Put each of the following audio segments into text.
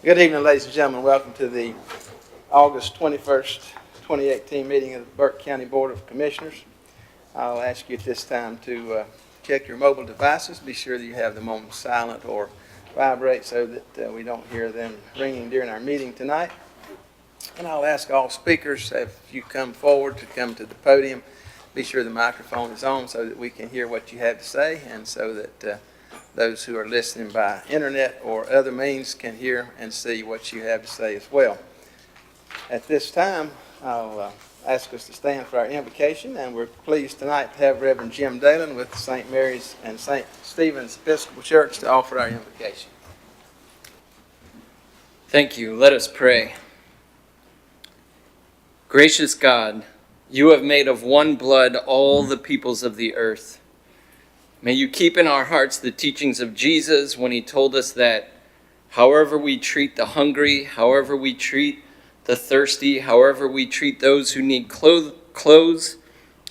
Good evening, ladies and gentlemen. Welcome to the August 21st, 2018 meeting of the Burke County Board of Commissioners. I'll ask you at this time to check your mobile devices. Be sure that you have them on silent or vibrate so that we don't hear them ringing during our meeting tonight. And I'll ask all speakers, if you come forward, to come to the podium. Be sure the microphone is on so that we can hear what you have to say, and so that those who are listening by internet or other means can hear and see what you have to say as well. At this time, I'll ask us to stand for our invocation, and we're pleased tonight to have Reverend Jim Dalen with St. Mary's and St. Stephen's Episcopal Church to offer our invocation. Thank you. Let us pray. Gracious God, you have made of one blood all the peoples of the earth. May you keep in our hearts the teachings of Jesus when he told us that however we treat the hungry, however we treat the thirsty, however we treat those who need clothes,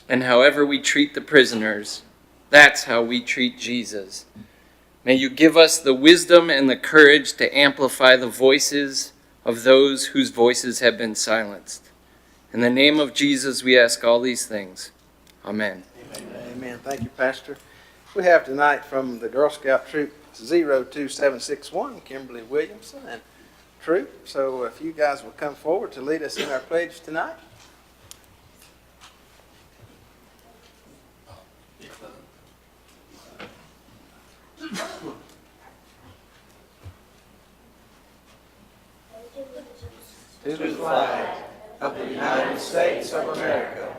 and however we treat the prisoners, that's how we treat Jesus. May you give us the wisdom and the courage to amplify the voices of those whose voices have been silenced. In the name of Jesus, we ask all these things. Amen. Amen. Thank you, Pastor. We have tonight from the Girl Scout Troop 02761, Kimberly Williamson and Troop. So if you guys will come forward to lead us in our pledge tonight. To the flag of the United States of America,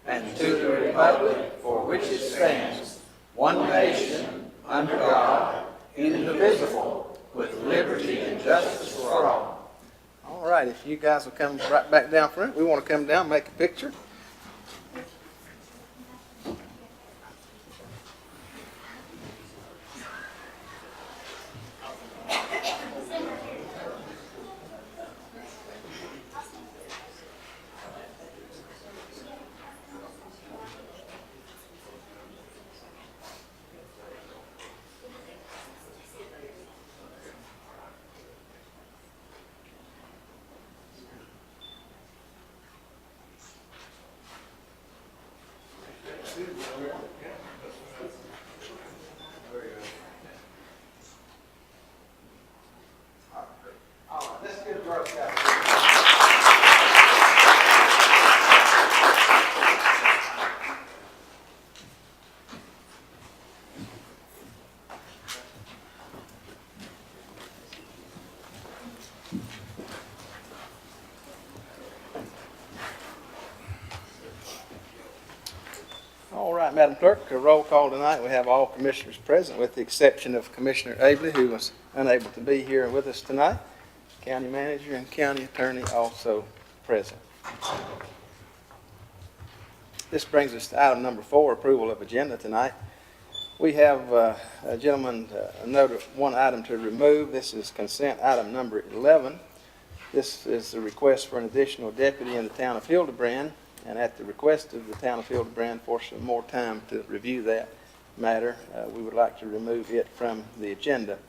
and to the republic for which it stands, one nation, under God, indivisible, with liberty and justice for all. All right, if you guys will come right back down front, we want to come down and make a picture. All right, Madam Clerk, a roll call tonight. We have all commissioners present with the exception of Commissioner Abley, who was unable to be here with us tonight. County Manager and County Attorney also present. This brings us to item number 4, approval of agenda tonight. We have a gentleman note of one item to remove. This is consent item number 11. This is a request for an additional deputy in the town of Hildebrand, and at the request of the town of Hildebrand for some more time to review that matter, we would like to remove it from the agenda.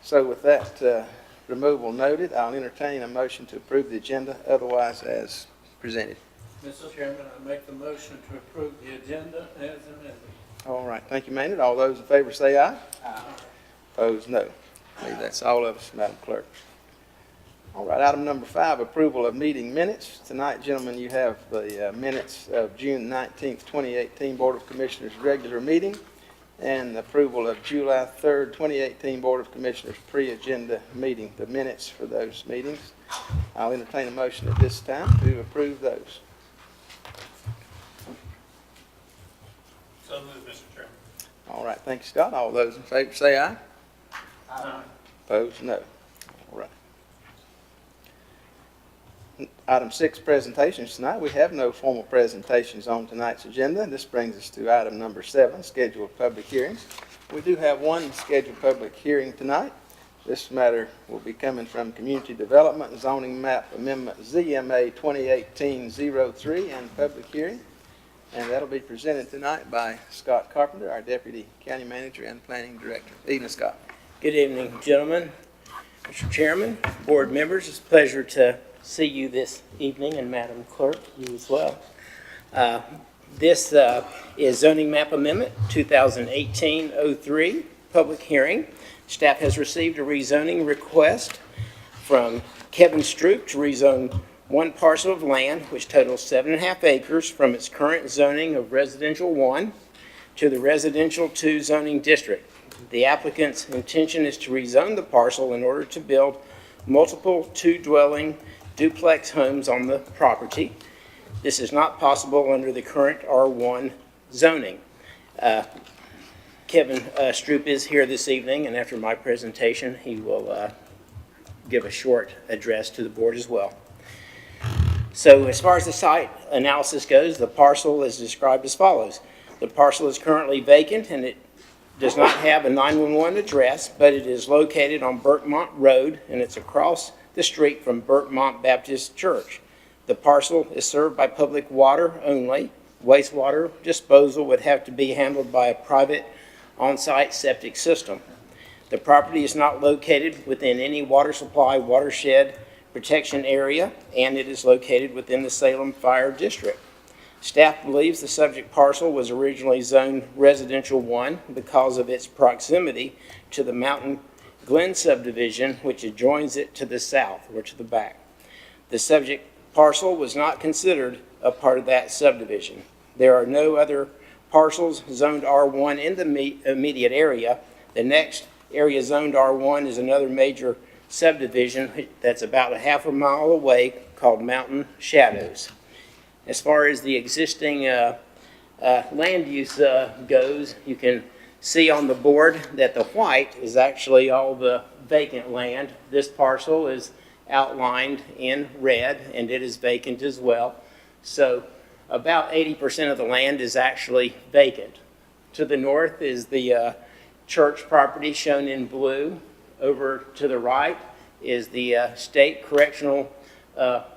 So with that removal noted, I'll entertain a motion to approve the agenda, otherwise as presented. Mr. Chairman, I make the motion to approve the agenda as amended. All right, thank you, Maynard. All those in favor say aye. Aye. Opposed, no. I believe that's all of us, Madam Clerk. All right, item number 5, approval of meeting minutes. Tonight, gentlemen, you have the minutes of June 19th, 2018 Board of Commissioners regular meeting and approval of July 3rd, 2018 Board of Commissioners pre-agenda meeting, the minutes for those meetings. I'll entertain a motion at this time to approve those. So moved, Mr. Chairman. All right, thank you, Scott. All those in favor say aye. Aye. Opposed, no. All right. Item 6, presentations tonight. We have no formal presentations on tonight's agenda. This brings us to item number 7, scheduled public hearings. We do have one scheduled public hearing tonight. This matter will be coming from Community Development Zoning Map Amendment ZMA 2018-03 and public hearing. And that'll be presented tonight by Scott Carpenter, our Deputy County Manager and Planning Director. Evening, Scott. Good evening, gentlemen. Mr. Chairman, board members, it's a pleasure to see you this evening, and Madam Clerk, you as well. This is zoning map amendment 2018-03, public hearing. Staff has received a rezoning request from Kevin Stroop to rezone one parcel of land, which totals 7.5 acres, from its current zoning of residential 1 to the residential 2 zoning district. The applicant's intention is to rezone the parcel in order to build multiple 2-dwelling duplex homes on the property. This is not possible under the current R1 zoning. Kevin Stroop is here this evening, and after my presentation, he will give a short address to the board as well. So as far as the site analysis goes, the parcel is described as follows. The parcel is currently vacant, and it does not have a 911 address, but it is located on Burkemont Road, and it's across the street from Burkemont Baptist Church. The parcel is served by public water only. Wastewater disposal would have to be handled by a private on-site septic system. The property is not located within any water supply watershed protection area, and it is located within the Salem Fire District. Staff believes the subject parcel was originally zoned residential 1 because of its proximity to the Mountain Glen subdivision, which adjoins it to the south or to the back. The subject parcel was not considered a part of that subdivision. There are no other parcels zoned R1 in the immediate area. The next area zoned R1 is another major subdivision that's about a half a mile away called Mountain Shadows. As far as the existing land use goes, you can see on the board that the white is actually all the vacant land. This parcel is outlined in red, and it is vacant as well. So about 80% of the land is actually vacant. To the north is the church property shown in blue. Over to the right is the state correctional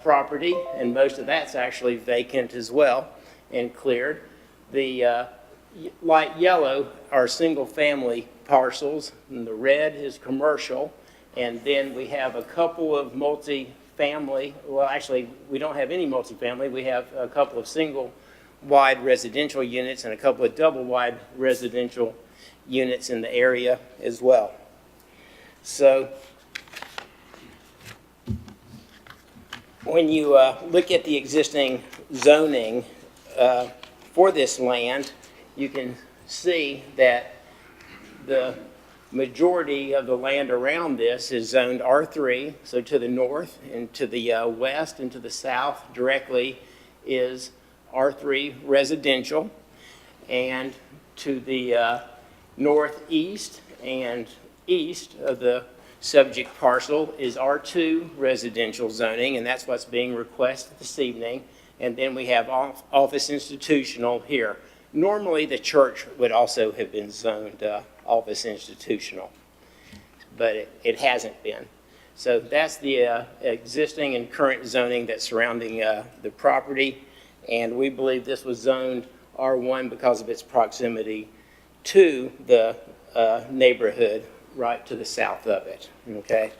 property, and most of that's actually vacant as well and cleared. The light yellow are single-family parcels, and the red is commercial, and then we have a couple of multi-family. Well, actually, we don't have any multi-family. We have a couple of single-wide residential units and a couple of double-wide residential units in the area as well. So when you look at the existing zoning for this land, you can see that the majority of the land around this is zoned R3. So to the north and to the west and to the south directly is R3 residential. And to the northeast and east of the subject parcel is R2 residential zoning, and that's what's being requested this evening. And then we have office institutional here. Normally the church would also have been zoned office institutional, but it hasn't been. So that's the existing and current zoning that's surrounding the property, and we believe this was zoned R1 because of its proximity to the neighborhood right to the south of it, okay?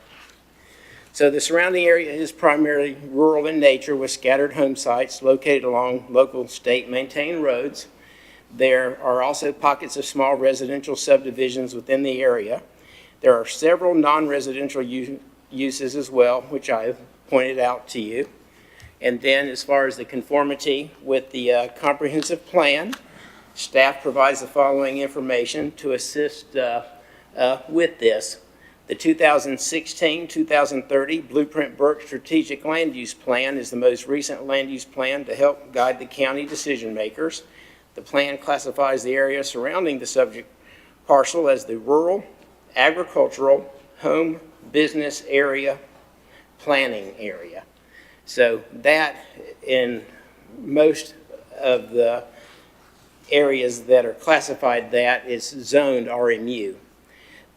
So the surrounding area is primarily rural in nature with scattered home sites located along local state maintained roads. There are also pockets of small residential subdivisions within the area. There are several non-residential uses as well, which I have pointed out to you. And then as far as the conformity with the comprehensive plan, staff provides the following information to assist with this. The 2016-2030 Blueprint Burke Strategic Land Use Plan is the most recent land use plan to help guide the county decision makers. The plan classifies the area surrounding the subject parcel as the rural, agricultural, home, business area, planning area. So that in most of the areas that are classified that is zoned RMU.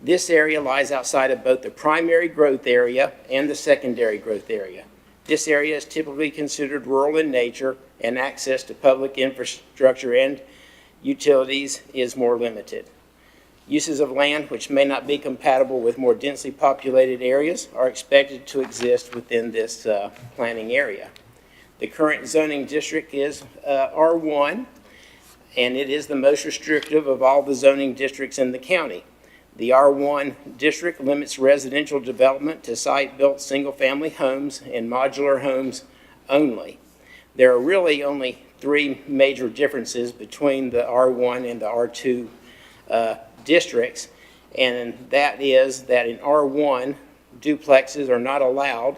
This area lies outside of both the primary growth area and the secondary growth area. This area is typically considered rural in nature, and access to public infrastructure and utilities is more limited. Uses of land which may not be compatible with more densely populated areas are expected to exist within this planning area. The current zoning district is R1, and it is the most restrictive of all the zoning districts in the county. The R1 district limits residential development to site-built single-family homes and modular homes only. There are really only three major differences between the R1 and the R2 districts, and that is that in R1, duplexes are not allowed.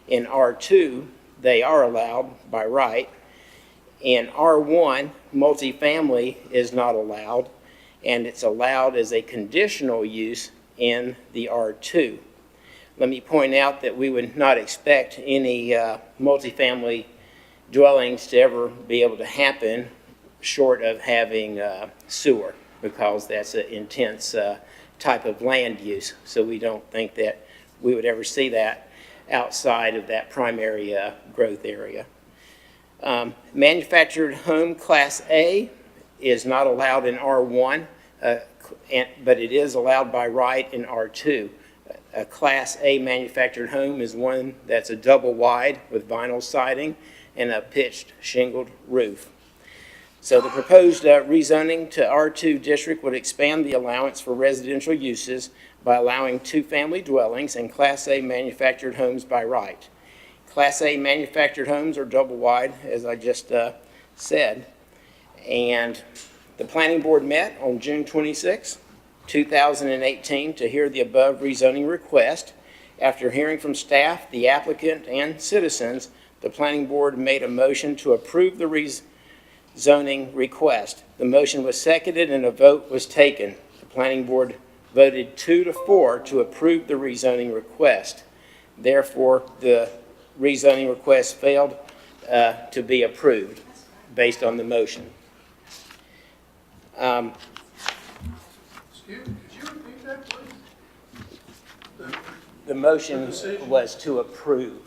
In R2, they are allowed by right. In R1, multifamily is not allowed, and it's allowed as a conditional use in the R2. Let me point out that we would not expect any multifamily dwellings to ever be able to happen short of having sewer, because that's an intense type of land use. So we don't think that we would ever see that outside of that primary growth area. Manufactured home Class A is not allowed in R1, but it is allowed by right in R2. A Class A manufactured home is one that's a double wide with vinyl siding and a pitched shingled roof. So the proposed rezoning to R2 district would expand the allowance for residential uses by allowing two-family dwellings and Class A manufactured homes by right. Class A manufactured homes are double wide, as I just said. And the Planning Board met on June 26, 2018 to hear the above rezoning request. After hearing from staff, the applicant, and citizens, the Planning Board made a motion to approve the rezoning request. The motion was seconded and a vote was taken. The Planning Board voted 2-4 to approve the rezoning request. Therefore, the rezoning request failed to be approved based on the motion. Excuse me, could you repeat that, please? The motion was to approve.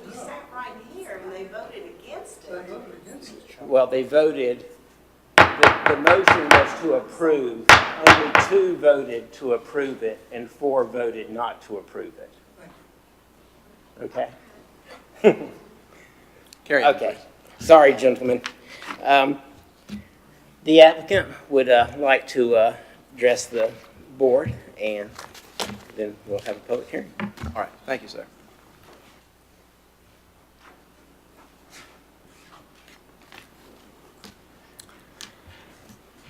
We sat right here and they voted against They it. voted against it. Well, they voted, the motion was to approve. Only 2 voted to approve it and 4 voted not to approve it. Okay? Carry on. Okay. Sorry, gentlemen. The applicant would like to address the board, and then we'll have a public hearing. All right, thank you, sir.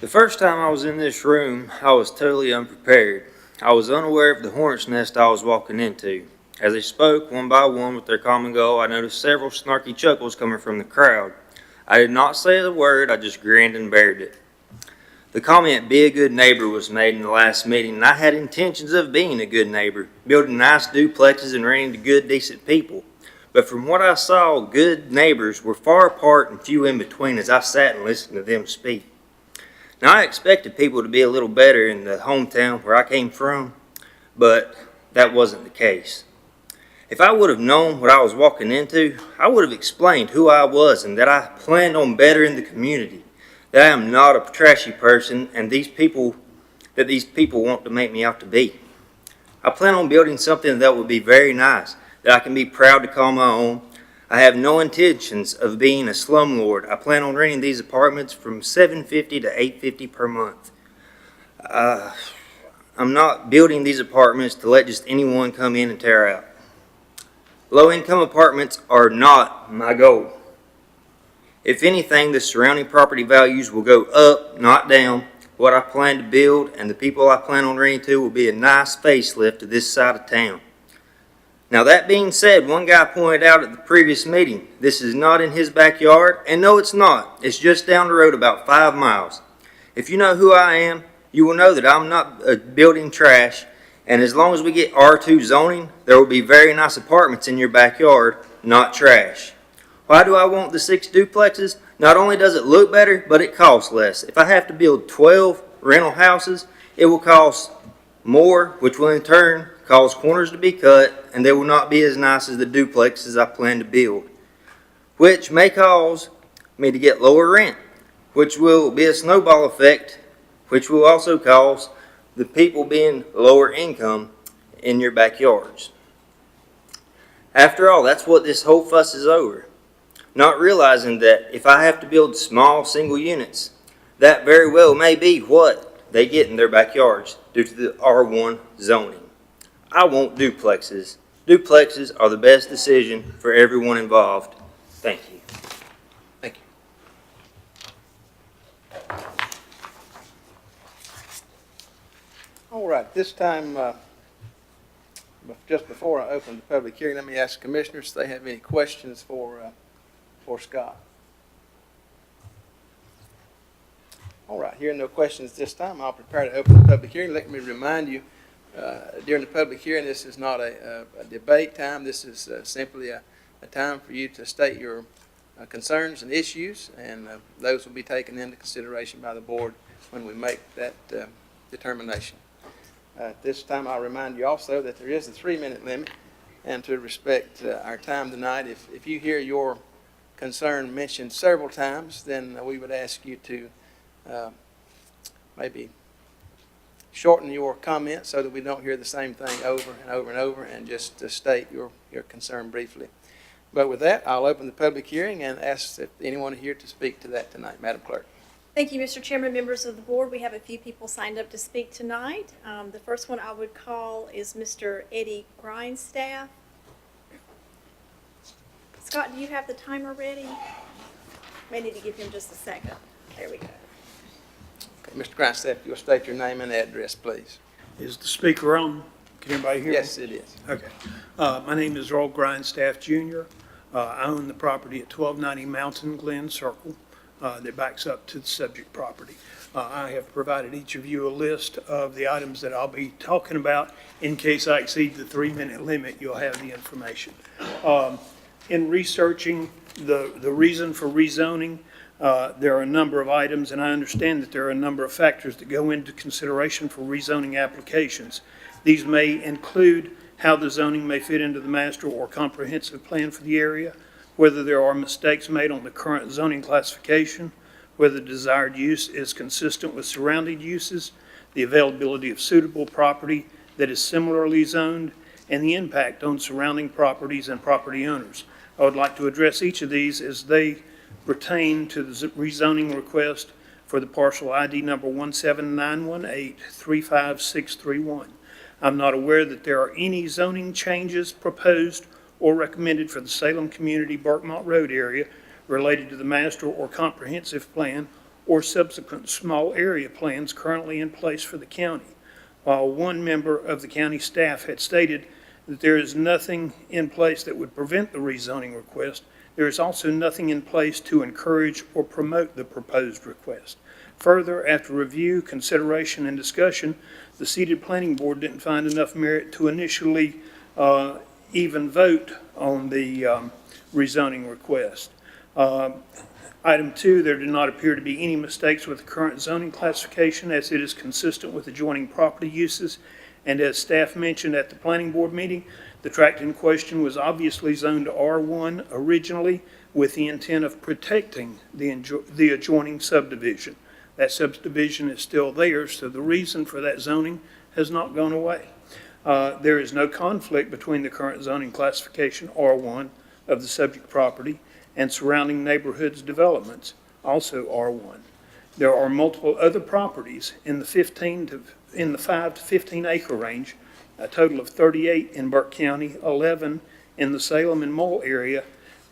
The first time I was in this room, I was totally unprepared. I was unaware of the hornet's nest I was walking into. As they spoke one by one with their common goal, I noticed several snarky chuckles coming from the crowd. I did not say a word, I just grinned and bared it. The comment, "be a good neighbor," was made in the last meeting, and I had intentions of being a good neighbor, building nice duplexes and renting to good, decent people. But from what I saw, good neighbors were far apart and few in between as I sat and listened to them speak. Now, I expected people to be a little better in the hometown where I came from, but that wasn't the case. If I would have known what I was walking into, I would have explained who I was and that I planned on bettering the community, that I am not a trashy person and these people want to make me out to be. I plan on building something that would be very nice, that I can be proud to call my own. I have no intentions of being a slumlord. I plan on renting these apartments from $750 to $850 per month. I'm not building these apartments to let just anyone come in and tear out. Low-income apartments are not my goal. If anything, the surrounding property values will go up, not down. What I plan to build and the people I plan on renting to will be a nice facelift to this side of town. Now, that being said, one guy pointed out at the previous meeting, this is not in his backyard, and no, it's not. It's just down the road about 5 miles. If you know who I am, you will know that I'm not building trash, and as long as we get R2 zoning, there will be very nice apartments in your backyard, not trash. Why do I want the 6 duplexes? Not only does it look better, but it costs less. If I have to build 12 rental houses, it will cost more, which will in turn cause corners to be cut, and they will not be as nice as the duplexes I plan to build, which may cause me to get lower rent, which will be a snowball effect, which will also cause the people being lower income in your backyards. After all, that's what this whole fuss is over. Not realizing that if I have to build small single units, that very well may be what they get in their backyards due to the R1 zoning. I want duplexes. Duplexes are the best decision for everyone involved. Thank you. Thank you. All right, this time, just before I open the public hearing, let me ask commissioners if they have any questions for Scott. All right, hearing no questions this time, I'll prepare to open the public hearing. Let me remind you, during the public hearing, this is not a debate time. This is simply a time for you to state your concerns and issues, and those will be taken into consideration by the board when we make that determination. At this time, I'll remind you also that there is a 3-minute limit, and to respect our time tonight, if you hear your concern mentioned several times, then we would ask you to maybe shorten your comment so that we don't hear the same thing over and over and over, and just to state your concern briefly. But with that, I'll open the public hearing and ask if anyone here to speak to that tonight. Madam Clerk. Thank you, Mr. Chairman, members of the board. We have a few people signed up to speak tonight. The first one I would call is Mr. Eddie Grindstaff. Scott, do you have the timer ready? May need to give him just a second. There we go. Okay, Mr. Grindstaff, you'll state your name and address, please. Is the speaker on? Can everybody hear me? Yes, it is. Okay. My name is Earl Grindstaff Jr. I own the property at 1290 Mountain Glen Circle that backs up to the subject property. I have provided each of you a list of the items that I'll be talking about. In case I exceed the 3-minute limit, you'll have the information. In researching the reason for rezoning, there are a number of items, and I understand that there are a number of factors that go into consideration for rezoning applications. These may include how the zoning may fit into the master or comprehensive plan for the area, whether there are mistakes made on the current zoning classification, whether the desired use is consistent with surrounding uses, the availability of suitable property that is similarly zoned, and the impact on surrounding properties and property owners. I would like to address each of these as they pertain to the rezoning request for the parcel ID number 17918-35631. I'm not aware that there are any zoning changes proposed or recommended for the Salem Community Burke Road area related to the master or comprehensive plan or subsequent small area plans currently in place for the county. While one member of the county staff had stated that there is nothing in place that would prevent the rezoning request, there is also nothing in place to encourage or promote the proposed request. Further, after review, consideration, and discussion, the seated planning board didn't find enough merit to initially even vote on the rezoning request. Item 2, there do not appear to be any mistakes with the current zoning classification as it is consistent with adjoining property uses. And as staff mentioned at the planning board meeting, the tract in question was obviously zoned R1 originally with the intent of protecting the adjoining subdivision. That subdivision is still there, so the reason for that zoning has not gone away. There is no conflict between the current zoning classification R1 of the subject property and surrounding neighborhoods developments, also R1. There are multiple other properties in the 5 to 15 acre range, a total of 38 in Burke County, 11 in the Salem and Mole area,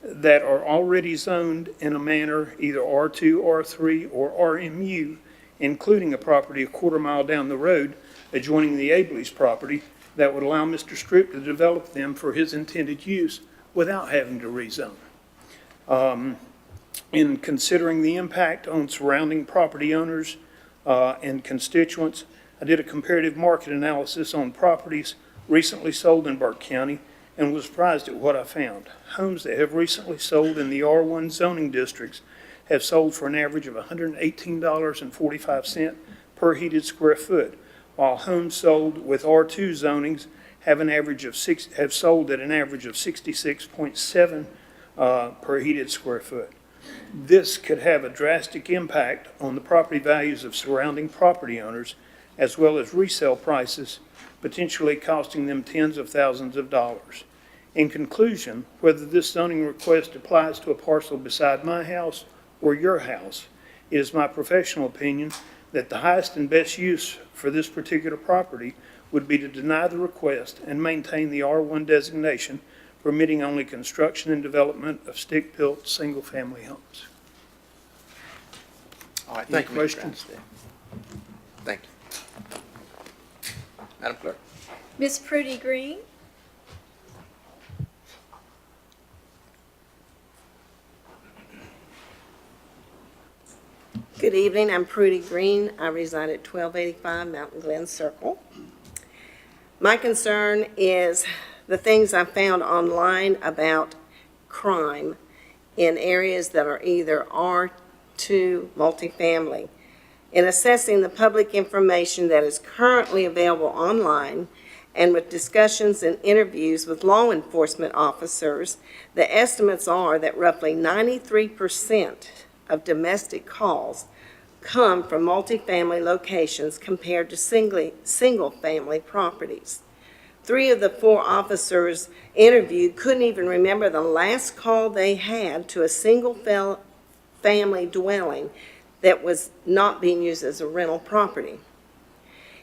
that are already zoned in a manner either R2, R3, or RMU, including a property a quarter-mile down the road adjoining the Abley's property that would allow Mr. Stroop to develop them for his intended use without having to rezone. In considering the impact on surrounding property owners and constituents, I did a comparative market analysis on properties recently sold in Burke County and was surprised at what I found. Homes that have recently sold in the R1 zoning districts have sold for an average of $118.45 per heated square foot, while homes sold with R2 zonings have sold at an average of 66.7 per heated square foot. This could have a drastic impact on the property values of surrounding property owners, as well as resale prices, potentially costing them tens of thousands of dollars. In conclusion, whether this zoning request applies to a parcel beside my house or your house, it is my professional opinion that the highest and best use for this particular property would be to deny the request and maintain the R1 designation, permitting only construction and development of stick-built, single-family homes. All right, Any thank you, Mr. questions? Grindstaff. Thank you. Madam Clerk. Ms. Prudy Green? Good evening, I'm Prudy Green. I reside at 1285 Mountain Glen Circle. My concern is the things I found online about crime in areas that are either R2 multifamily. In assessing the public information that is currently available online and with discussions and interviews with law enforcement officers, the estimates are that roughly 93% of domestic calls come from multifamily locations compared to single-family properties. 3 of the 4 officers interviewed couldn't even remember the last call they had to a single-family dwelling that was not being used as a rental property.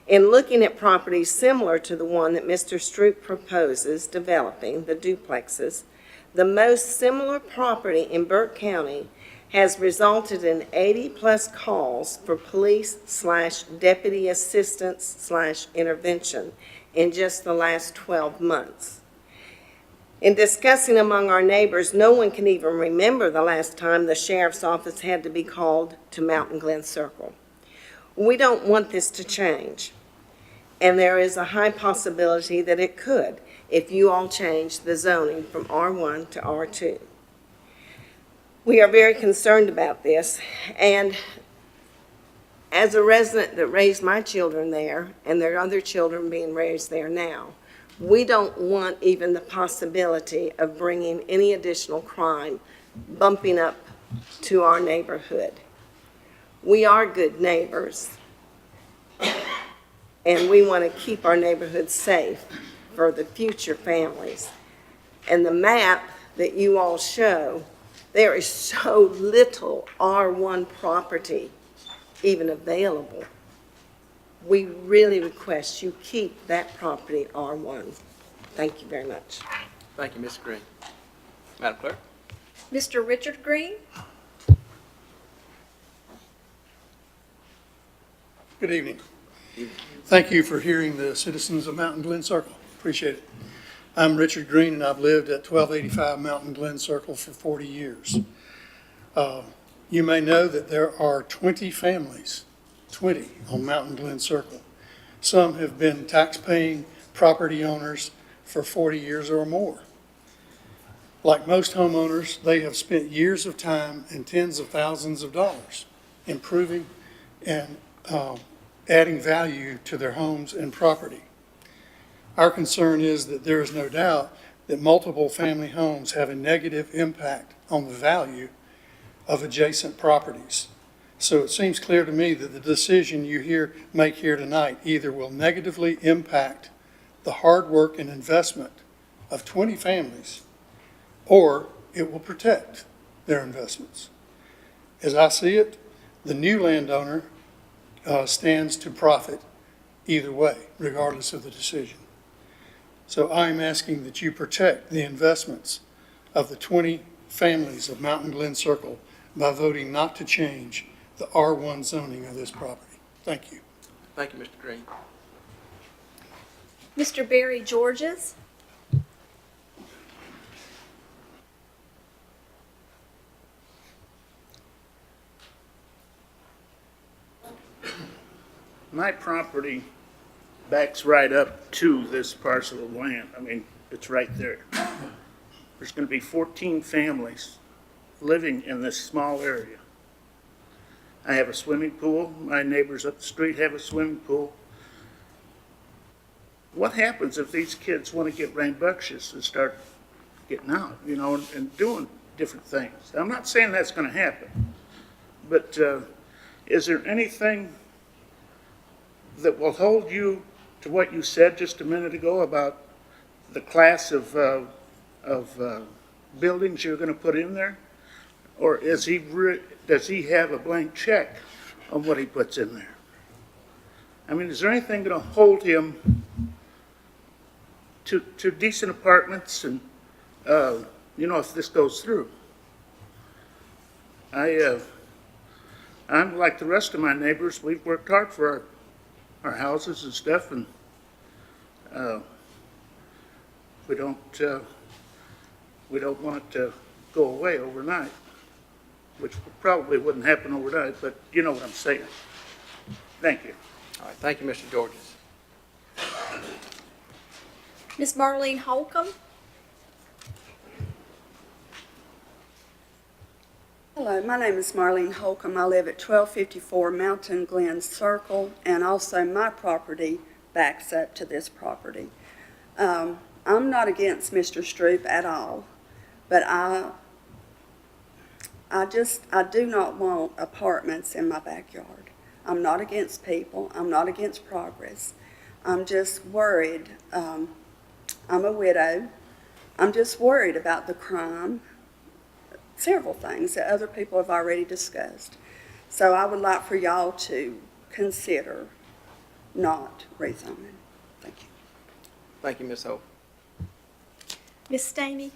In looking at properties similar to the one that Mr. Stroop proposes developing, the duplexes, the most similar property in Burke County has resulted in 80-plus calls for police/deputy assistance/intervention in just the last 12 months. In discussing among our neighbors, no one can even remember the last time the sheriff's office had to be called to Mountain Glen Circle. We don't want this to change, and there is a high possibility that it could if you all change the zoning from R1 to R2. We are very concerned about this, and as a resident that raised my children there, and there are other children being raised there now, we don't want even the possibility of bringing any additional crime bumping up to our neighborhood. We are good neighbors, and we want to keep our neighborhood safe for the future families. And the map that you all show, there is so little R1 property even available. We really request you keep that property R1. Thank you very much. Thank you, Ms. Green. Madam Clerk. Mr. Richard Green? Good evening. Thank you for hearing the citizens of Mountain Glen Circle. Appreciate it. I'm Richard Green, and I've lived at 1285 Mountain Glen Circle for 40 years. You may know that there are 20 families, 20 on Mountain Glen Circle. Some have been tax-paying property owners for 40 years or more. Like most homeowners, they have spent years of time and tens of thousands of dollars improving and adding value to their homes and property. Our concern is that there is no doubt that multiple family homes have a negative impact on the value of adjacent properties. So it seems clear to me that the decision you make here tonight either will negatively impact the hard work and investment of 20 families, or it will protect their investments. As I see it, the new landowner stands to profit either way, regardless of the decision. So I'm asking that you protect the investments of the 20 families of Mountain Glen Circle by voting not to change the R1 zoning of this property. Thank you. Thank you, Mr. Green. Mr. Barry Georges? My property backs right up to this parcel of land. I mean, it's right there. There's going to be 14 families living in this small area. I have a swimming pool. My neighbors up the street have a swimming pool. What happens if these kids want to get rambunctious and start getting out, and doing different things. I'm not saying that's going to happen, but is there anything that will hold you to what you said just a minute ago about the class of buildings you're going to put in there? Or does he have a blank check on what he puts in there? I mean, is there anything going to hold him to decent apartments and, if this goes through? I'm like the rest of my neighbors. We've worked hard for our houses and stuff, and we don't want it to go away overnight, which probably wouldn't happen overnight, but you know what I'm saying. Thank you. All right, thank you, Mr. Georges. Ms. Marlene Holcomb? Hello, my name is Marlene Holcomb. I live at 1254 Mountain Glen Circle, and also my property backs up to this property. I'm not against Mr. Stroop at all, but I do not want apartments in my backyard. I'm not against people. I'm not against progress. I'm just worried. I'm a widow. I'm just worried about the crime, several things that other people have already discussed. So I would like for y'all to consider not rezoning. Thank you. Thank you, Ms. Hope. Ms. Stamey?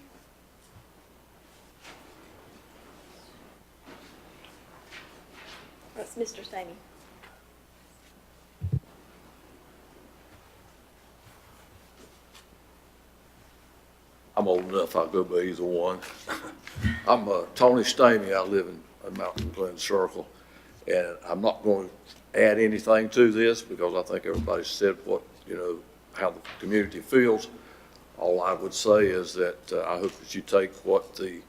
That's Mr. Stamey. I'm old enough, I'll go by either one. I'm Tony Stamey. I live in Mountain Glen Circle, and I'm not going to add anything to this because I think everybody said what, how the community feels. All I would say is that I hope that you take what the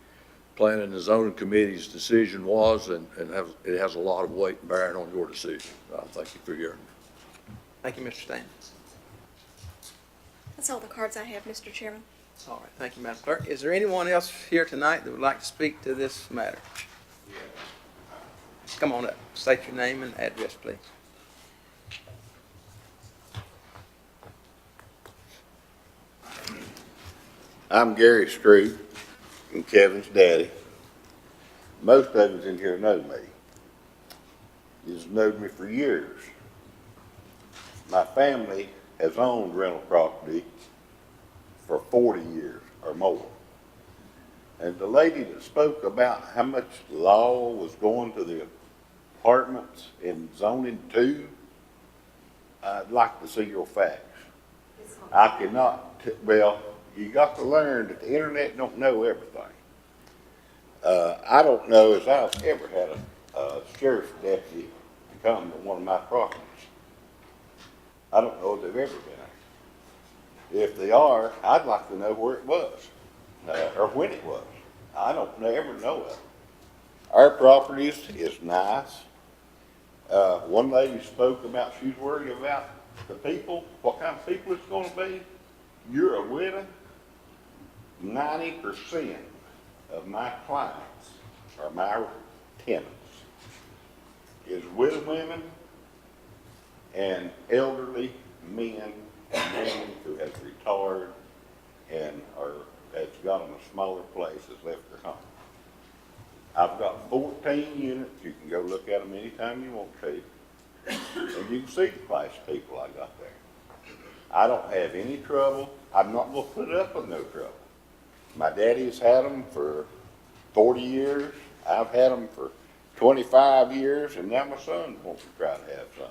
Planning and Zoning Committee's decision was and it has a lot of weight and bearing on your decision. Thank you for hearing me. Thank you, Mr. Stan. That's all the cards I have, Mr. Chairman. All right, thank you, Madam Clerk. Is there anyone else here tonight that would like to speak to this matter? Come on up, state your name and address, please. I'm Gary Stroop, and Kevin's daddy. Most of us in here know me. You've known me for years. My family has owned rental property for 40 years or more. And the lady that spoke about how much law was going to the apartments in zoning 2, I'd like to see your facts. I cannot, you got to learn that the internet don't know everything. I don't know if I've ever had a sheriff's deputy come to one of my properties. I don't know if they've ever been. If they are, I'd like to know where it was, or when it was. I don't ever know of it. Our properties is nice. One lady spoke about she's worried about the people, what kind of people it's going to be. You're a widow. 90% of my clients, or my tenants, is widow women and elderly men and women who have retired and has got them a smaller place, has left their home. I've got 14 units. You can go look at them anytime you want to. And you can see the class of people I got there. I don't have any trouble. I'm not going to put up with no trouble. My daddy's had them for 40 years. I've had them for 25 years, and now my son wants to try to have some.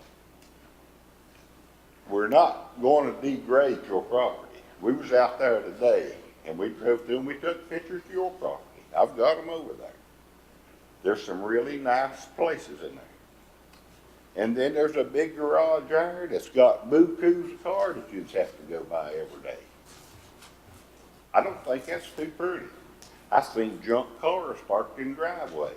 We're not going to degrade your property. We was out there today, and we drove through and we took pictures of your property. I've got them over there. There's some really nice places in there. And then there's a big garage yard that's got bukus of cars that you just have to go by every day. I don't think that's too pretty. I've seen junk cars parked in driveways.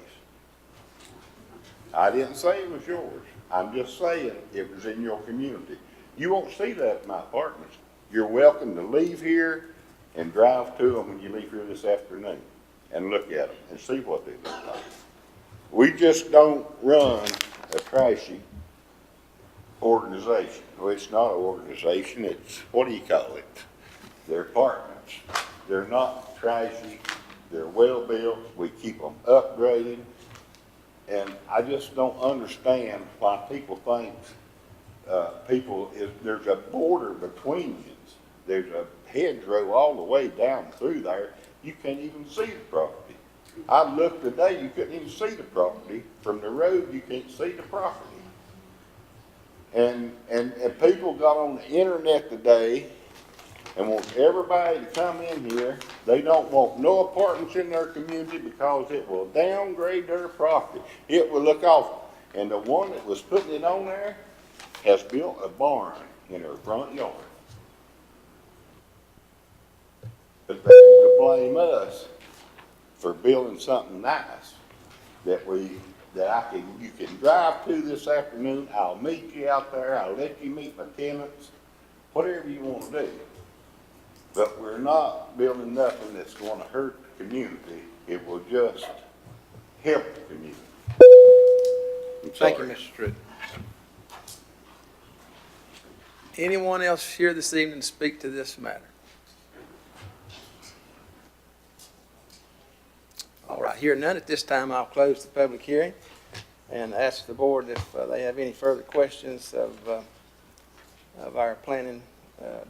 I didn't say it was yours. I'm just saying it was in your community. You won't see that at my apartments. You're welcome to leave here and drive to them when you leave here this afternoon. and look at them and see what they look like. We just don't run a trashy organization. Well, it's not an organization, it's, what do you call it? They're apartments. They're not trashy, they're well-built, we keep them upgraded. And I just don't understand why people think, there's a border between us. There's a hedgerow all the way down through there. You can't even see the property. I looked today, you couldn't even see the property. From the road, you can't see the property. And people got on the internet today and want everybody to come in here. They don't want no apartments in their community because it will downgrade their property. It will look awful. And the one that was putting it on there has built a barn in her front yard. But they want to blame us for building something nice that you can drive to this afternoon. I'll meet you out there. I'll let you meet my tenants, whatever you want to do. But we're not building nothing that's going to hurt the community. It will just help the community. Thank you, Mr. Street. Anyone else here this evening to speak to this matter? All right, hearing none at this time, I'll close the public hearing and ask the board if they have any further questions of our planning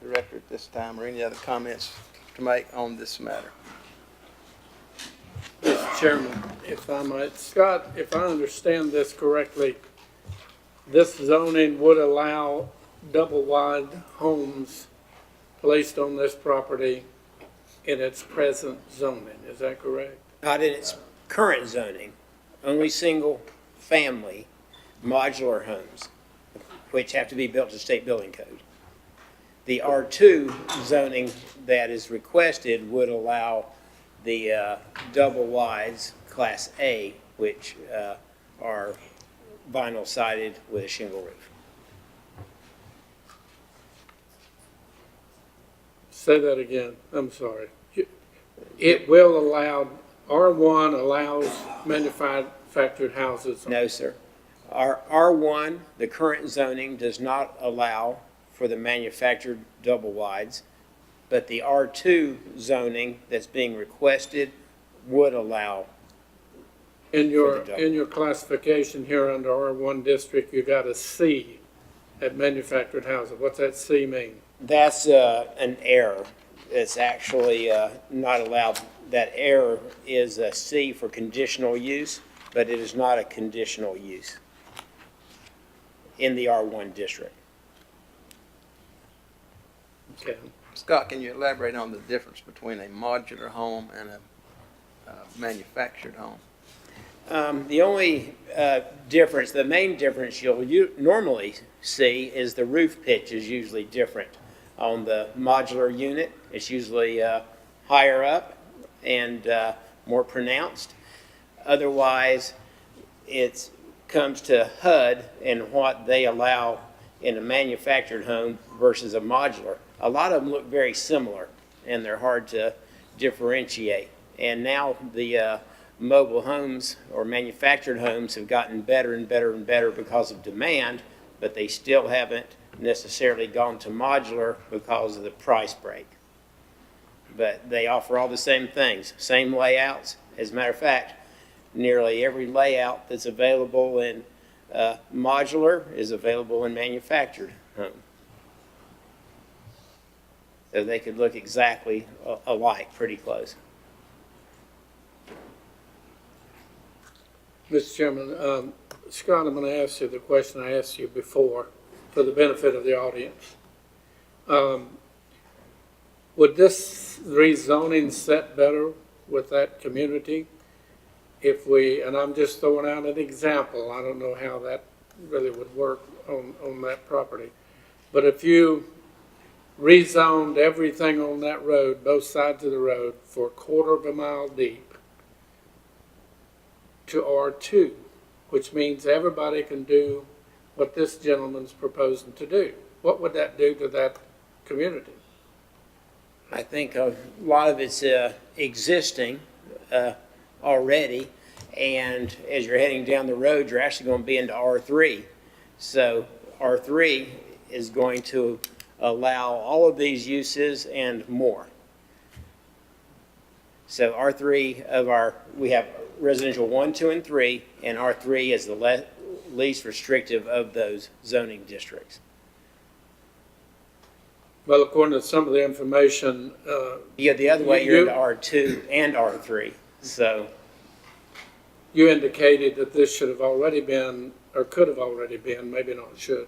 director at this time, or any other comments to make on this matter. Mr. Chairman, if I might, Scott, if I understand this correctly, this zoning would allow double-wide homes placed on this property in its present zoning, is that correct? Not in its current zoning, only single-family modular homes, which have to be built to state building code. The R2 zoning that is requested would allow the double wides, Class A, which are vinyl sided with a shingle roof. Say that again, I'm sorry. It will allow, R1 allows manufactured houses. No, sir. Our R1, the current zoning, does not allow for the manufactured double wides, but the R2 zoning that's being requested would allow. In your classification here under R1 district, you got a C at manufactured housing. What's that C mean? That's an error. It's actually not allowed. That error is a C for conditional use, but it is not a conditional use in the R1 district. Okay. Scott, can you elaborate on the difference between a modular home and a manufactured home? The only difference, the main difference you'll normally see is the roof pitch is usually different. On the modular unit, it's usually higher up and more pronounced. Otherwise, it comes to HUD and what they allow in a manufactured home versus a modular. A lot of them look very similar, and they're hard to differentiate. And now the mobile homes or manufactured homes have gotten better and better and better because of demand, but they still haven't necessarily gone to modular because of the price break. But they offer all the same things, same layouts. As a matter of fact, nearly every layout that's available in modular is available in manufactured home. So they could look exactly alike, pretty close. Mr. Chairman, Scott, I'm going to ask you the question I asked you before for the benefit of the audience. Would this rezoning set better with that community if we, and I'm just throwing out an example, I don't know how that really would work on that property, but if you rezoned everything on that road, both sides of the road, for 1/4 of a mile deep to R2, which means everybody can do what this gentleman's proposing to do, what would that do to that community? I think a lot of it's existing. already. And as you're heading down the road, you're actually going to be into R3. So R3 is going to allow all of these uses and more. So R3 we have residential 1, 2, and 3, and R3 is the least restrictive of those zoning districts. Well, according to some of the information, Yeah, the other way, you're You- into R2 and R3, so. you indicated that this should have already been, or could have already been, maybe not should,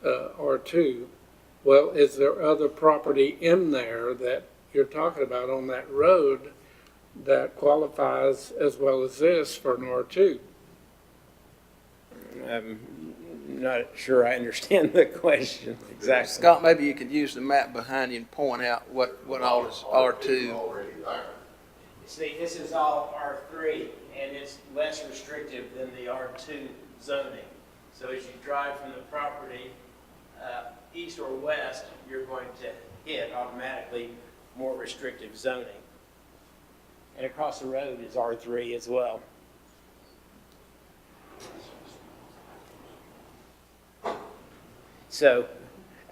R2. Well, is there other property in there that you're talking about on that road that qualifies as well as this for an R2? I'm not sure I understand the question exactly. Scott, maybe you could use the map behind you and point out what all is R2. See, this is all R3, and it's less restrictive than the R2 zoning. So as you drive from the property east or west, you're going to hit automatically more restrictive zoning. And across the road is R3 as well. So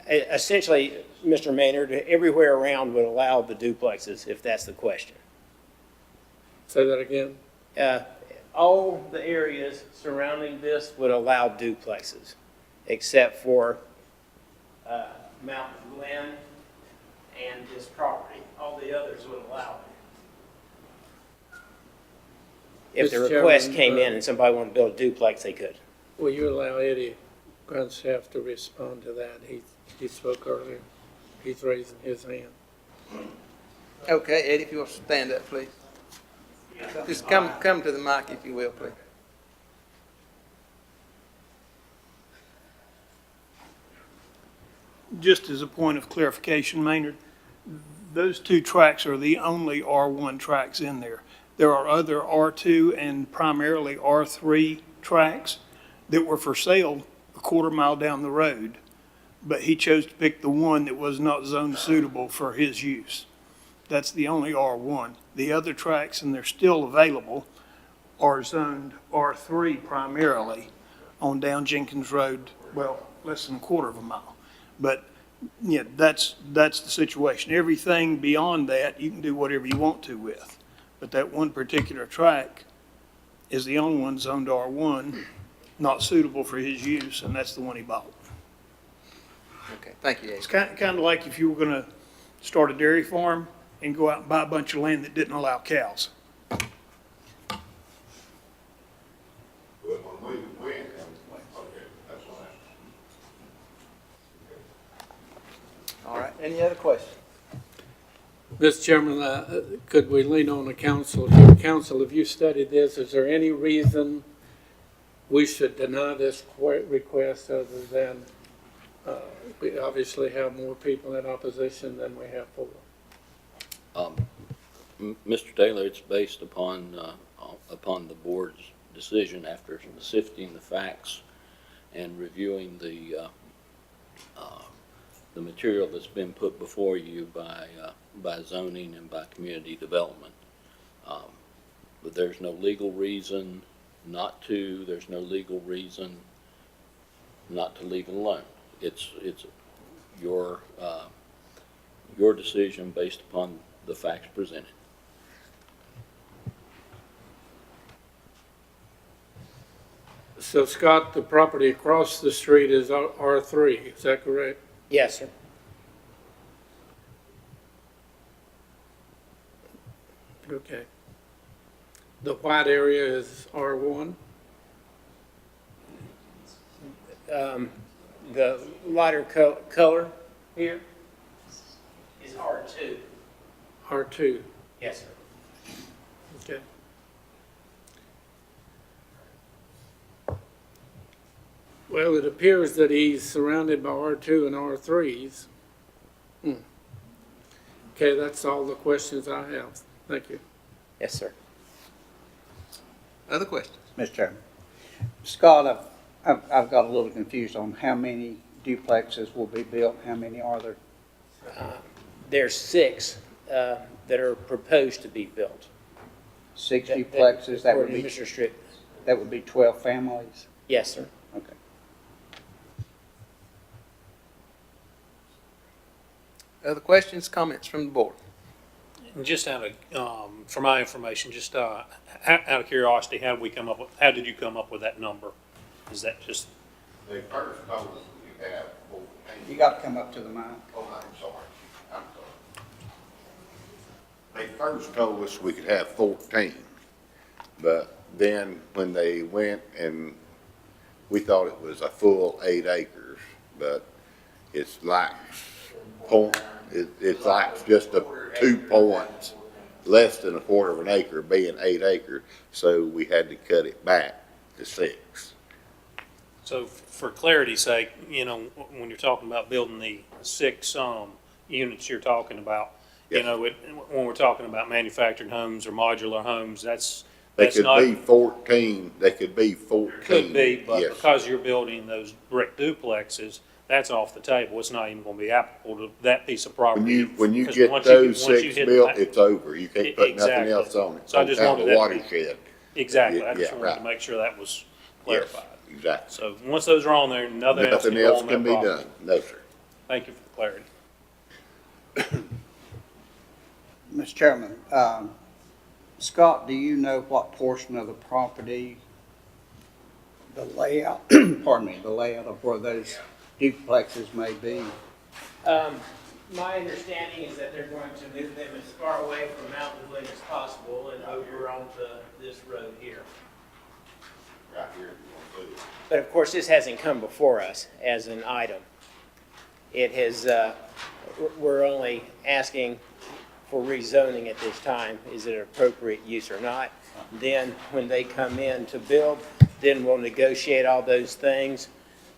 essentially, Mr. Maynard, everywhere around would allow the duplexes, if that's the question. Say that again? All the areas surrounding this would allow duplexes, except for Mountain Glen and this property. All the others would allow it. If the Mr. request Chairman, came in and somebody wanted to build a duplex, they could. Will you allow Eddie Grunstaff to respond to that? He spoke earlier. He's raising his hand. Okay, Eddie, if you want to stand up, please. Just come to the mic, if you will, please. Just as a point of clarification, Maynard, those two tracks are the only R1 tracks in there. There are other R2 and primarily R3 tracks that were for sale a quarter mile down the road, but he chose to pick the one that was not zone suitable for his use. That's the only R1. The other tracks, and they're still available, are zoned R3 primarily on down Jenkins Road, well, less than a quarter of a mile. But, yeah, that's the situation. Everything beyond that, you can do whatever you want to with. But that one particular track is the only one zoned R1, not suitable for his use, and that's the one he bought. Okay, thank you, Eddie. It's kind of like if you were gonna start a dairy farm and go out and buy a bunch of land that didn't allow cows. All right, any other questions? Mr. Chairman, could we lean on the council? Your council, if you studied this, is there any reason we should deny this request other than we obviously have more people in opposition than we have for? Mr. Taylor, it's based upon the board's decision after sifting the facts and reviewing the material that's been put before you by zoning and by community development. But there's no legal reason not to. There's no legal reason not to leave it alone. It's your decision based upon the facts presented. So Scott, the property across the street is R3, is that correct? Yes, sir. Okay. The white area is R1? The lighter color here is R2. R2, Yes, sir. okay. Well, it appears that he's surrounded by R2 and R3s. Okay, that's all the questions I have. Thank you. Yes, sir. Other questions? Mr. Chairman. Scott, I've got a little confused on how many duplexes will be built, how many are there? There's 6 that are proposed to be built. 6 duplexes, that would According be, to Mr. Strick. that would be 12 families? Yes, sir. Okay. Other questions, comments from the board? Just out of, for my information, just out of curiosity, how did you come up with that number? Is that just, They first told us we could have 14. You got to come up to the mic. Oh, I'm sorry. They first told us we could have 14, but then when they went and we thought it was a full 8 acres, but it's like it's like just 2 points, less than a quarter of an acre being 8 acres, so we had to cut it back to 6. so for clarity's sake, when you're talking about building the 6 units you're talking about, Yes. when we're talking about manufactured homes or modular homes, They that's could not. be 14, they could be 14. Could be, but yes. because you're building those brick duplexes, that's off the table. It's not even gonna be applicable to that piece of property. When you 'Cause get once those once 6 hit built, that- it's over. You can't put nothing Exactly. else on it. So I just Out wanted the that to be- watershed. Exactly, I Yeah, just wanted right. to make sure that was Yes, clarified. exactly. So once those are on there, nothing else can Nothing go else on can that be property. done. No, sir. Thank you for the clarity. Mr. Chairman, Scott, do you know what portion of the property, the layout, pardon me, the layout of where those duplexes may be? My understanding is that they're going to move them as far away from Mountain Glen as possible and over onto this road here. Right here, if you want to do it. But of course, this hasn't come before us as an item. It has, we're only asking for rezoning at this time. Is it an appropriate use or not? Then when they come in to build, then we'll negotiate all those things.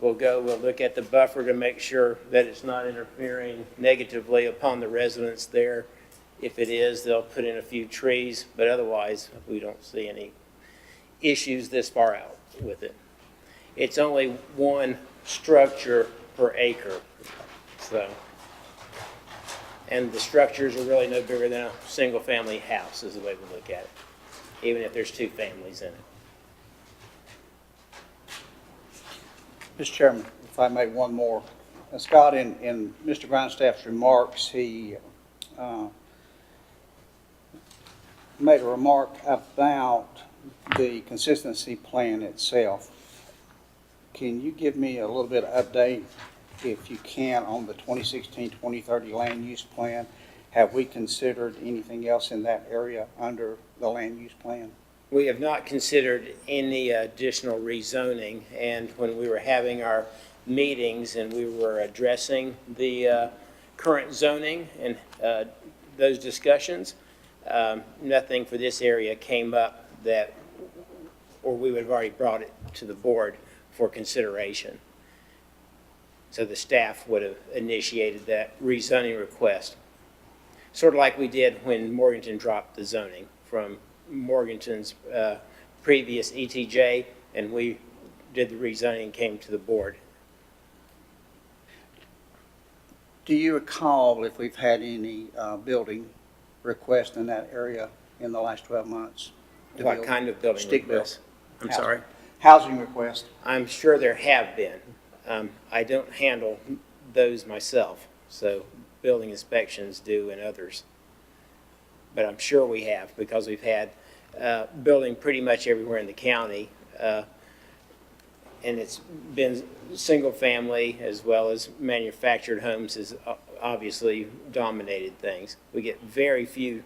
We'll look at the buffer to make sure that it's not interfering negatively upon the residents there. If it is, they'll put in a few trees, but otherwise, we don't see any issues this far out with it. It's only one structure per acre, so. And the structures are really no bigger than a single-family house, is the way we look at it, even if there's 2 families in it. Mr. Chairman, if I may, one more. Scott, in Mr. Grindstaff's remarks, he made a remark about the consistency plan itself. Can you give me a little bit of update, if you can, on the 2016-2030 land use plan? Have we considered anything else in that area under the land use plan? We have not considered any additional rezoning, and when we were having our meetings and we were addressing the current zoning and those discussions, nothing for this area came up that, or we would have already brought it to the board for consideration. So the staff would have initiated that rezoning request, sort of like we did when Morganton dropped the zoning from Morganton's previous ETJ, and we did the rezoning and came to the board. Do you recall if we've had any building requests in that area in the last 12 months? to What build kind of building stick built requests? I'm housing? sorry? Housing request. I'm sure there have been. I don't handle those myself, so building inspections do and others. But I'm sure we have, because we've had building pretty much everywhere in the county. And it's been single family as well as manufactured homes has obviously dominated things. We get very few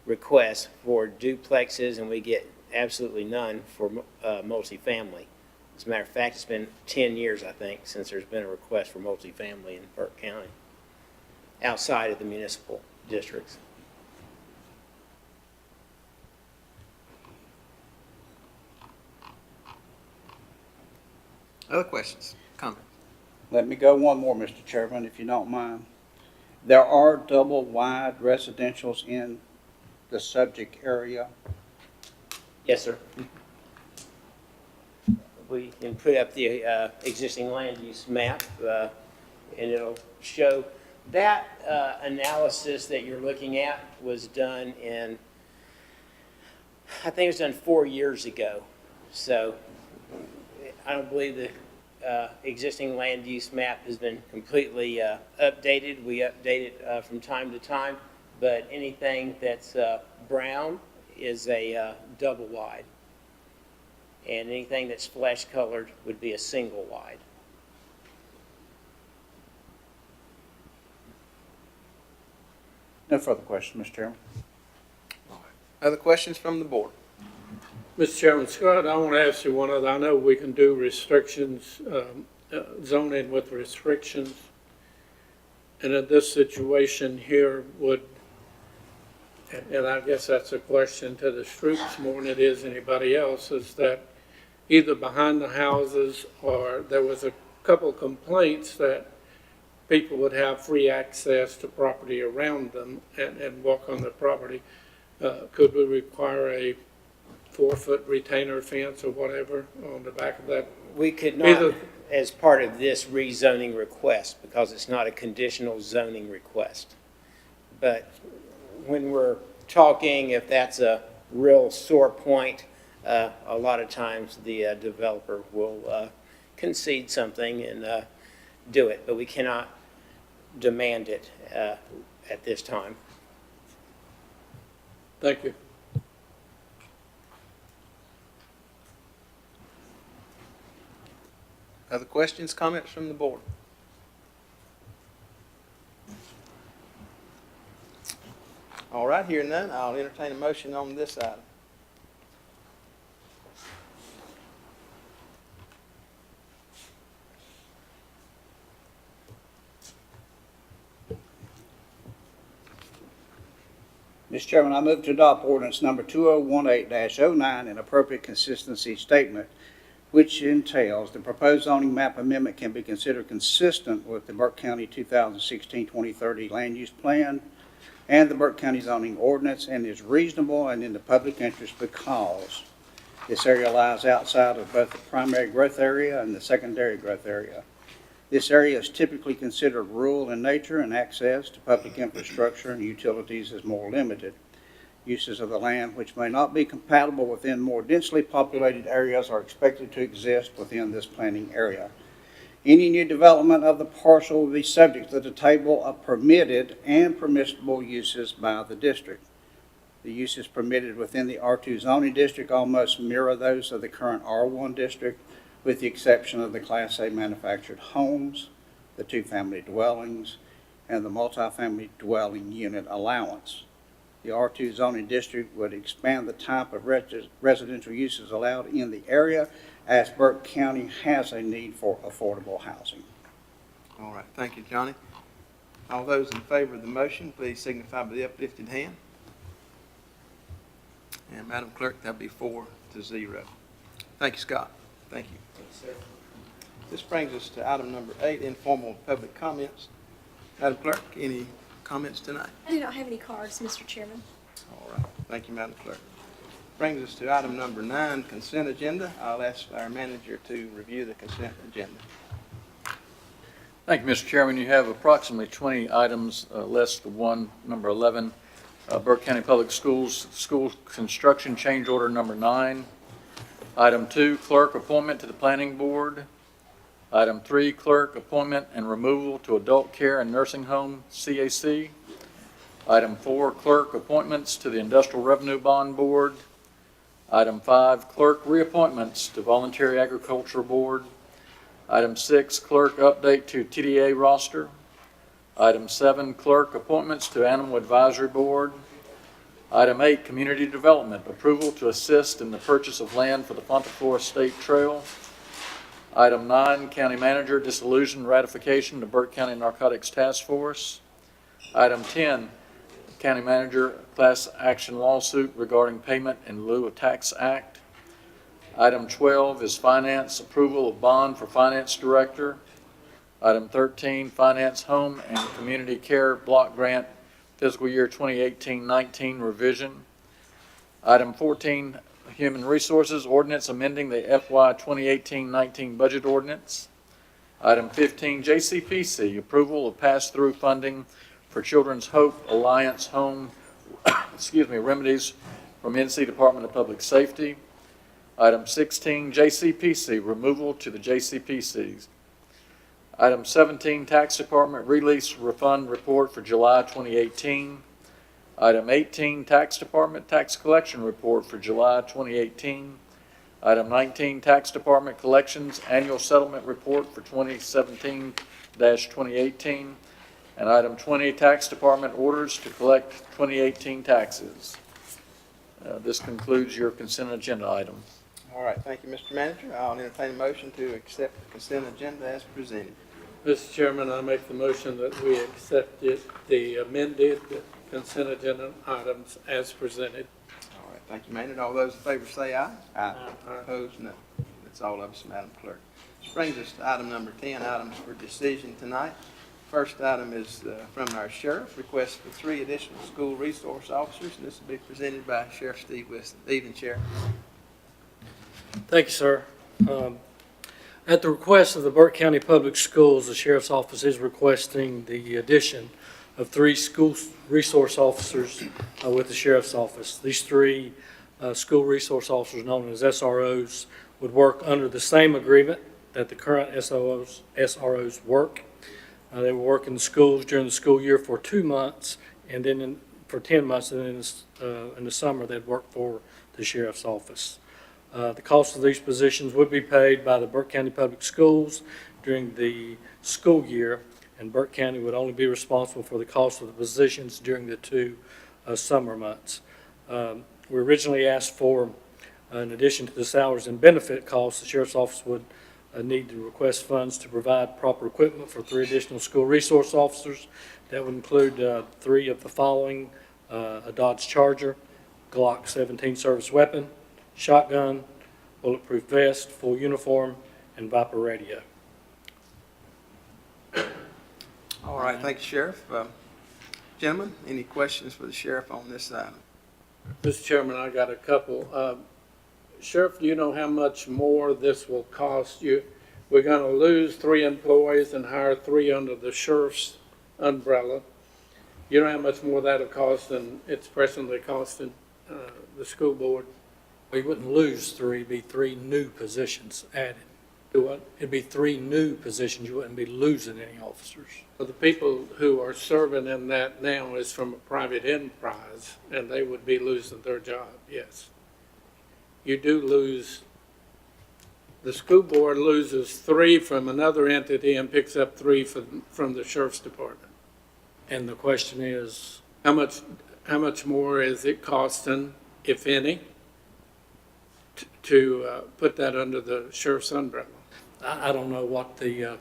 requests for duplexes, and we get absolutely none for multifamily. As a matter of fact, it's been 10 years, I think, since there's been a request for multifamily in Burke County, outside of the municipal districts. Other questions, comments? Let me go one more, Mr. Chairman, if you don't mind. There are double wide residentials in the subject area. Yes, sir. We can put up the existing land use map, and it'll show that analysis that you're looking at was done in I think it was done 4 years ago. So I don't believe the existing land use map has been completely updated. We update it from time to time, but anything that's brown is a double wide. And anything that's flesh colored would be a single wide. No further questions, Mr. Chairman. Other questions from the board? Mr. Chairman, Scott, I want to ask you one other. I know we can do restrictions, zoning with restrictions. And in this situation here would, and I guess that's a question to the Stroops more than it is anybody else, is that either behind the houses or there was a couple complaints that people would have free access to property around them and walk on the property. Could we require a 4-foot retainer fence or whatever on the back of that? We could not, as part of this rezoning request, because it's not a conditional zoning request. But when we're talking, if that's a real sore point, a lot of times the developer will concede something and do it, but we cannot demand it at this time. Thank you. Other questions, comments from the board? All right, hearing none, I'll entertain a motion on this item. Mr. Chairman, I move to adopt ordinance number 2018-09, an appropriate consistency statement, which entails the proposed zoning map amendment can be considered consistent with the Burke County 2016-2030 land use plan and the Burke County zoning ordinance, and is reasonable and in the public interest because this area lies outside of both the primary growth area and the secondary growth area. This area is typically considered rural in nature, and access to public infrastructure and utilities is more limited. Uses of the land which may not be compatible within more densely populated areas are expected to exist within this planning area. Any new development of the parcel will be subject to the table of permitted and permissible uses by the district. The uses permitted within the R2 zoning district almost mirror those of the current R1 district, with the exception of the Class A manufactured homes, the two-family dwellings, and the multifamily dwelling unit allowance. The R2 zoning district would expand the type of residential uses allowed in the area, as Burke County has a need for affordable housing. All right, thank you, Johnny. All those in favor of the motion, please signify by the uplifted hand. And Madam Clerk, that'll be 4-0. Thank you, Scott. Thank you. This brings us to item number 8, informal public comments. Madam Clerk, any comments tonight? I do not have any cards, Mr. Chairman. All right. Thank you, Madam Clerk. Brings us to item number 9, consent agenda. I'll ask our manager to review the consent agenda. Thank you, Mr. Chairman. You have approximately 20 items, less the one, number 11, Burke County Public Schools, school construction change order number 9. Item 2, clerk appointment to the planning board. Item 3, clerk appointment and removal to adult care and nursing home, CAC. Item 4, clerk appointments to the industrial revenue bond board. Item 5, clerk reappointments to voluntary agriculture board. Item 6, clerk update to TDA roster. Item 7, clerk appointments to animal advisory board. Item 8, community development, approval to assist in the purchase of land for the Fonteflora State Trail. Item 9, county manager dissolution ratification to Burke County Narcotics Task Force. Item 10, county manager class action lawsuit regarding payment in lieu of tax act. Item 12 is finance approval of bond for finance director. Item 13, finance home and community care block grant fiscal year 2018-19 revision. Item 14, human resources ordinance amending the FY 2018-19 budget ordinance. Item 15, JCPC approval of pass-through funding for Children's Hope Alliance Home remedies from NC Department of Public Safety. Item 16, JCPC, removal to the JCPCs. Item 17, Tax Department release refund report for July 2018. Item 18, Tax Department tax collection report for July 2018. Item 19, Tax Department collections annual settlement report for 2017-2018. And item 20, Tax Department orders to collect 2018 taxes. This concludes your consent agenda item. All right, thank you, Mr. Manager. I'll entertain a motion to accept the consent agenda as presented. Mr. Chairman, I make the motion that we accept the amended consent agenda items as presented. All right, thank you, Maynard. All those in favor say aye. Aye. Opposed, no. That's all of us, Madam Clerk. This brings us to item number 10, items for decision tonight. First item is from our sheriff, request for 3 additional school resource officers, and this will be presented by Sheriff Steve Wilson. Evening, Sheriff. Thank you, sir. At the request of the Burke County Public Schools, the Sheriff's Office is requesting the addition of 3 school resource officers with the Sheriff's Office. These 3 school resource officers, known as SROs, would work under the same agreement that the current SROs work. They will work in the schools during the school year for 2 months, and then for 10 months, and then in the summer, they'd work for the Sheriff's Office. The cost of these positions would be paid by the Burke County Public Schools during the school year, and Burke County would only be responsible for the cost of the positions during the 2 summer months. We originally asked for, in addition to the salaries and benefit costs, the Sheriff's Office would need to request funds to provide proper equipment for 3 additional school resource officers. That would include 3 of the following: a Dodge Charger, Glock 17 service weapon, shotgun, bulletproof vest, full uniform, and Viper radio. All right, thank you, Sheriff. Gentlemen, any questions for the sheriff on this item? Mr. Chairman, I got a couple. Sheriff, do you know how much more this will cost you? We're going to lose 3 employees and hire 3 under the sheriff's umbrella. You know how much more that'll cost than it's presently costing the school board? We wouldn't lose 3, it'd be 3 new positions added. Do what? It'd be 3 new positions, you wouldn't be losing any officers. Well, the people who are serving in that now is from a private enterprise, and they would be losing their job, yes. You do lose, the school board loses 3 from another entity and picks up 3 from the sheriff's department. And the question is, how much more is it costing, if any, to put that under the sheriff's umbrella? I don't know what the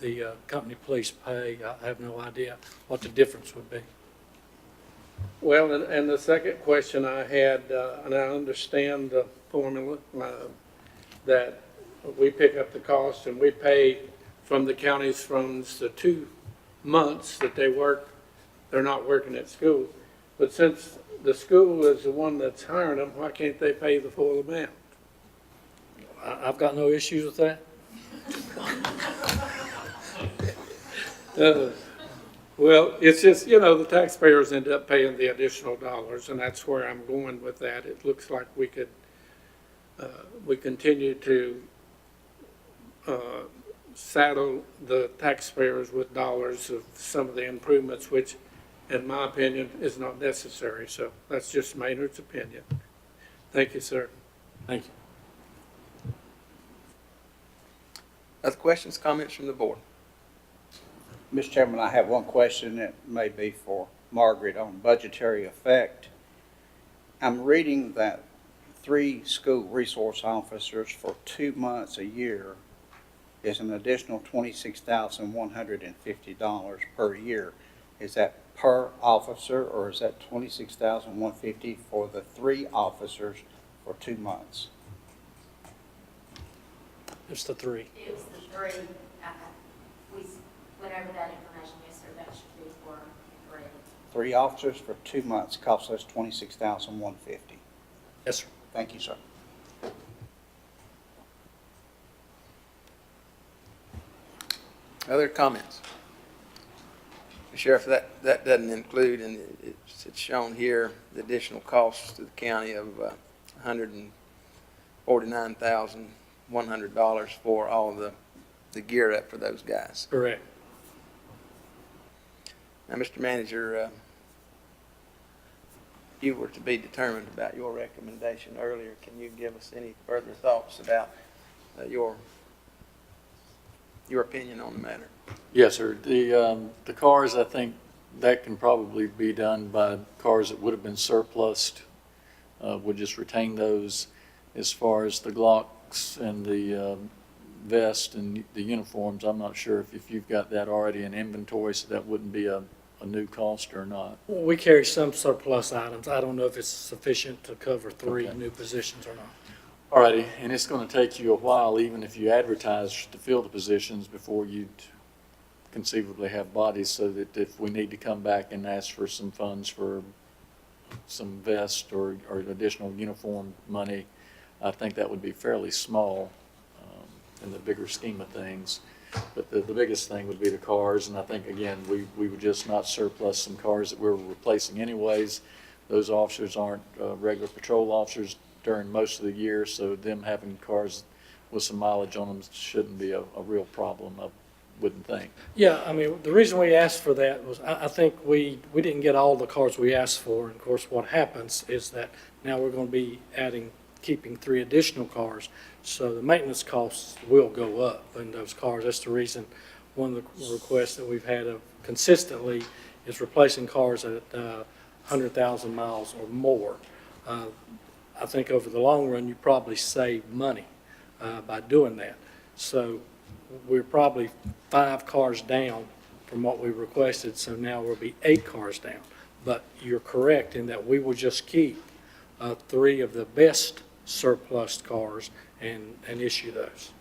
the company police pay. I have no idea what the difference would be. Well, and the second question I had, and I understand the formula, that we pick up the cost and we pay from the county's funds the 2 months that they're not working at school. But since the school is the one that's hiring them, why can't they pay the full amount? I've got no issues with that. Well, it's just, the taxpayers end up paying the additional dollars, and that's where I'm going with that. It looks like we could, we continue to saddle the taxpayers with dollars of some of the improvements, which, in my opinion, is not necessary. So that's just Maynard's opinion. Thank you, sir. Thank you. Other questions, comments from the board? Mr. Chairman, I have one question that may be for Margaret on budgetary effect. I'm reading that 3 school resource officers for 2 months a year is an additional $26,150 per year. Is that per officer, or is that $26,150 for the 3 officers for 2 months? It's the 3. It was the 3. We went over that information yesterday. That should be for 3. 3 officers for 2 months costs us $26,150. Yes, sir. Thank you, sir. Other comments? Sheriff, that doesn't include, and it's shown here, the additional costs to the county of $149,100 for all the gear up for those guys. Correct. Now, Mr. Manager, you were to be determined about your recommendation earlier. Can you give us any further thoughts about your opinion on the matter? Yes, sir. The cars, I think that can probably be done by cars that would have been surplused. We'll just retain those. As far as the Glocks and the vest and the uniforms, I'm not sure if you've got that already in inventory, so that wouldn't be a new cost or not. We carry some surplus items. I don't know if it's sufficient to cover three new positions or not. All righty, and it's going to take you a while, even if you advertise to fill the positions, before you'd conceivably have bodies, so that if we need to come back and ask for some funds for some vest or additional uniform money, I think that would be fairly small in the bigger scheme of things. But the biggest thing would be the cars, and I think, again, we would just not surplus some cars that we're replacing anyways. Those officers aren't regular patrol officers during most of the year, so them having cars with some mileage on them shouldn't be a real problem, I wouldn't think. Yeah, I mean, the reason we asked for that was I think we didn't get all the cars we asked for. And of course, what happens is that now we're going to be keeping 3 additional cars. So the maintenance costs will go up in those cars. That's the reason one of the requests that we've had consistently is replacing cars at 100,000 miles or more. I think over the long run, you probably save money by doing that. So we're probably 5 cars down from what we requested, so now we'll be 8 cars down. But you're correct in that we will just keep 3 of the best surplus cars and issue those.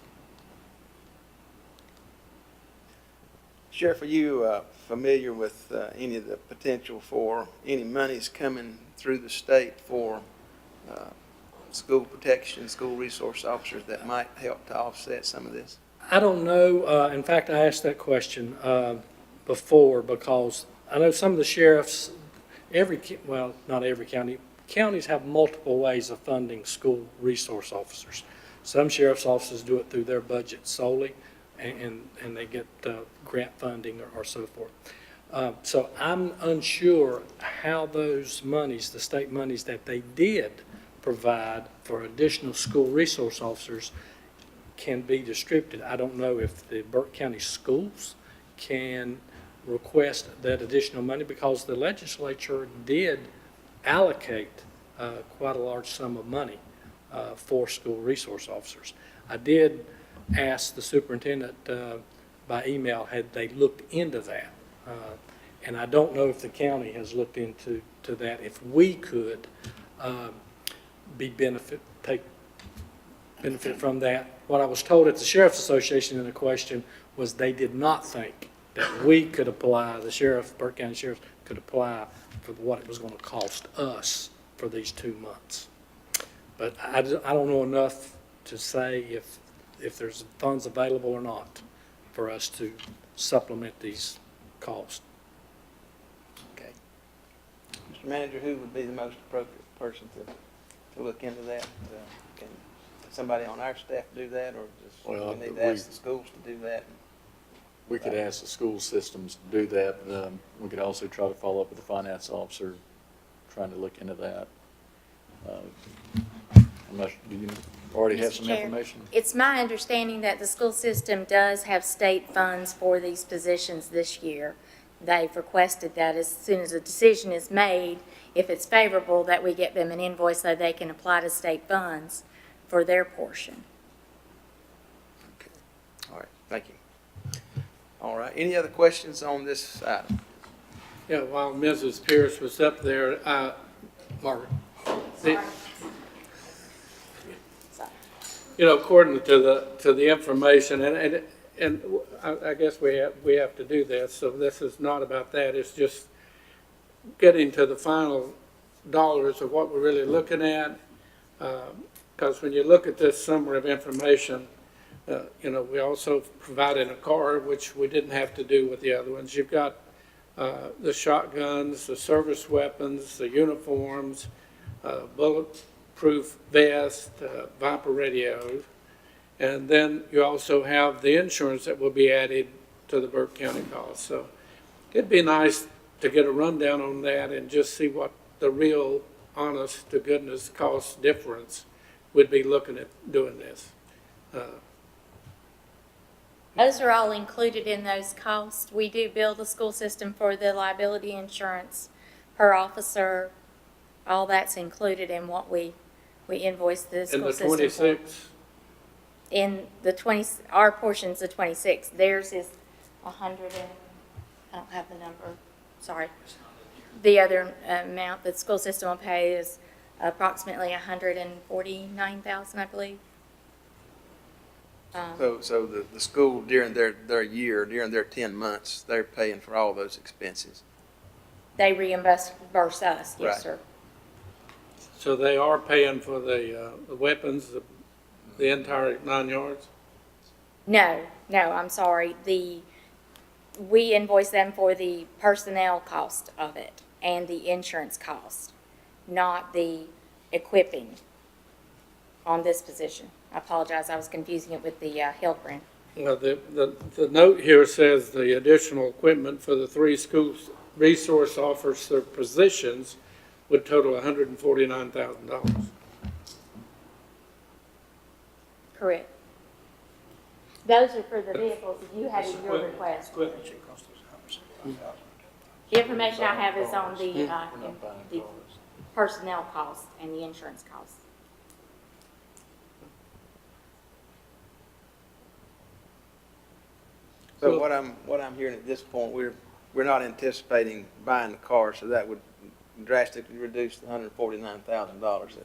Sheriff, are you familiar with any of the potential for any monies coming through the state for school protection, school resource officers that might help to offset some of this? I don't know. In fact, I asked that question before because I know some of the sheriffs, not every county, counties have multiple ways of funding school resource officers. Some sheriff's offices do it through their budget solely, and they get grant funding or so forth. So I'm unsure how those monies, the state monies that they did provide for additional school resource officers, can be distributed. I don't know if the Burke County schools can request that additional money because the legislature did allocate quite a large sum of money for school resource officers. I did ask the superintendent by email, had they looked into that? And I don't know if the county has looked into that, if we could take benefit from that. What I was told at the Sheriff's Association in the question was they did not think that we could apply, Burke County Sheriff could apply for what it was going to cost us for these 2 months. But I don't know enough to say if there's funds available or not for us to supplement these costs. Okay. Mr. Manager, who would be the most appropriate person to look into that? Can somebody on our staff do that, or just we need to ask the schools to do that? We could ask the school systems to do that. We could also try to follow up with the finance officer, trying to look into that. Do you already have some information? It's my understanding that the school system does have state funds for these positions this year. They've requested that as soon as a decision is made, if it's favorable, that we get them an invoice so they can apply to state funds for their portion. Okay. All right. Thank you. All right. Any other questions on this item? Yeah, while Mrs. Pierce was up there, Margaret, according to the information, and I guess we have to do this. So this is not about that. It's just getting to the final dollars of what we're really looking at. Because when you look at this summary of information, we also provided a car, which we didn't have to do with the other ones. You've got the shotguns, the service weapons, the uniforms, bulletproof vest, Viper radios. And then you also have the insurance that will be added to the Burke County cost. So it'd be nice to get a rundown on that and just see what the real honest to goodness cost difference would be looking at doing this. Those are all included in those costs. We do bill the school system for the liability insurance per officer. All that's included in what we invoice the school system for. In the 26? In the 20, our portion's the 26. Theirs is 100 and, I don't have the number, sorry. The other amount that the school system will pay is approximately 149,000, I believe. So the school during their year, during their 10 months, they're paying for all those expenses. They reimburse us, yes, Right. sir. So they are paying for the weapons, the entire 9 yards? No, I'm sorry. We invoice them for the personnel cost of it and the insurance cost, not the equipping on this position. I apologize, I was confusing it with the Hildbrand. Well, the note here says the additional equipment for the 3 school resource officer positions would total $149,000. Correct. Those are for the vehicles that you had in your request. The information I have is on the personnel cost and the insurance cost. So what I'm hearing at this point, we're not anticipating buying the car, so that would drastically reduce the $149,000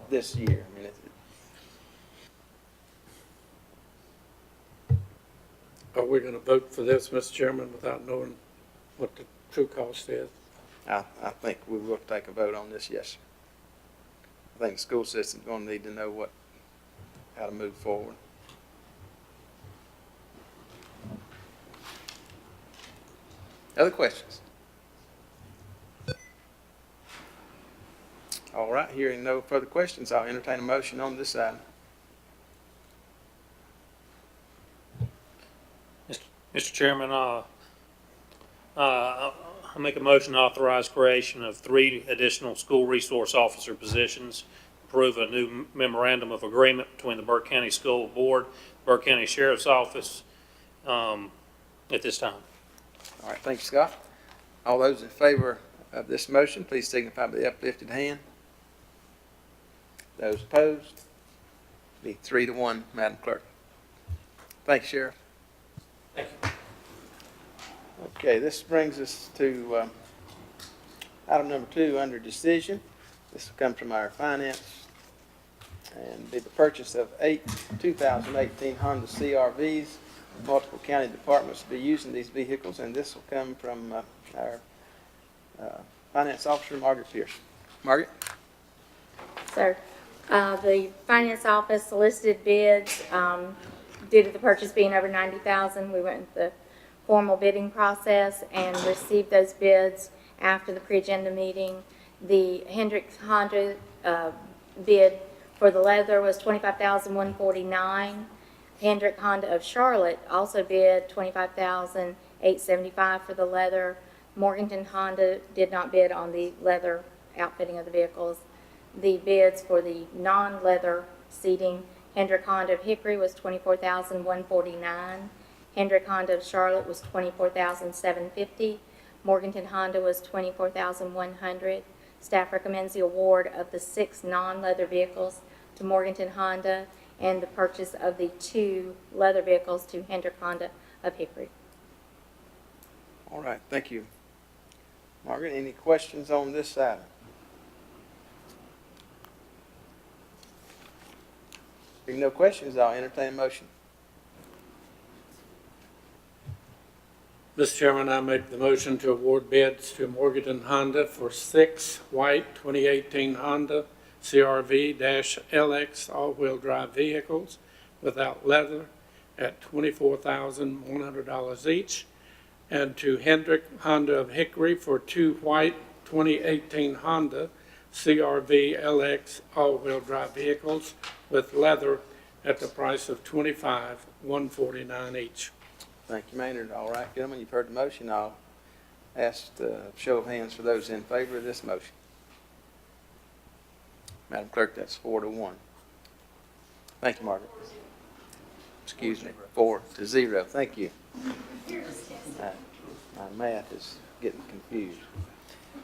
this year. I mean, Are we going to vote for this, Mr. Chairman, without knowing what the true cost is? I think we will take a vote on this, yes, sir. I think the school system's going to need to know how to move forward. Other questions? All right, hearing no further questions, I'll entertain a motion on this item. Mr. Chairman, I make a motion to authorize creation of 3 additional school resource officer positions, approve a new memorandum of agreement between the Burke County School Board, Burke County Sheriff's Office at this time. All right, thank you, Scott. All those in favor of this motion, please signify by the uplifted hand. Those opposed, be 3-1, Madam Clerk. Thank you, Sheriff. Thank you. Okay, this brings us to item number 2 under decision. This will come from our finance and be the purchase of 8 2018 Honda CRVs. Multiple county departments will be using these vehicles, and this will come from our finance officer, Margaret Pierce. Margaret? Sir, the finance office solicited bids. Due to the purchase being over $90,000, we went with the formal bidding process and received those bids after the pre-agenda meeting. The Hendrick Honda bid for the leather was $25,149. Hendrick Honda of Charlotte also bid $25,875 for the leather. Morganton Honda did not bid on the leather outfitting of the vehicles. The bids for the non-leather seating, Hendrick Honda of Hickory was $24,149. Hendrick Honda of Charlotte was $24,750. Morganton Honda was $24,100. Staff recommends the award of the 6 non-leather vehicles to Morganton Honda and the purchase of the 2 leather vehicles to Hendrick Honda of Hickory. All right, thank you. Margaret, any questions on this item? If no questions, I'll entertain a motion. Mr. Chairman, I make the motion to award bids to Morganton Honda for 6 white 2018 Honda CRV-LX all-wheel drive vehicles without leather at $24,100 each, and to Hendrick Honda of Hickory for 2 white 2018 Honda CRV LX all-wheel drive vehicles with leather at the price of $25,149 each. Thank you, Maynard. All right, gentlemen, you've heard the motion. I'll ask the show of hands for those in favor of this motion. Madam Clerk, that's 4-1. Thank you, Margaret. Excuse me, 4-0. Thank you. My math is getting confused.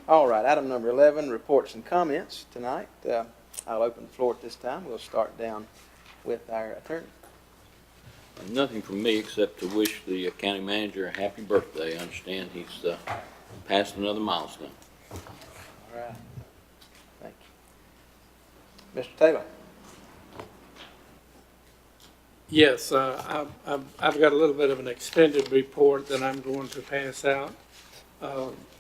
All right, item number 11, reports and comments tonight. I'll open the floor at this time. We'll start down with our attorney. Nothing from me except to wish the county manager a happy birthday. I understand he's passed another milestone. All right. Thank you. Mr. Taylor. Yes, I've got a little bit of an extended report that I'm going to pass out.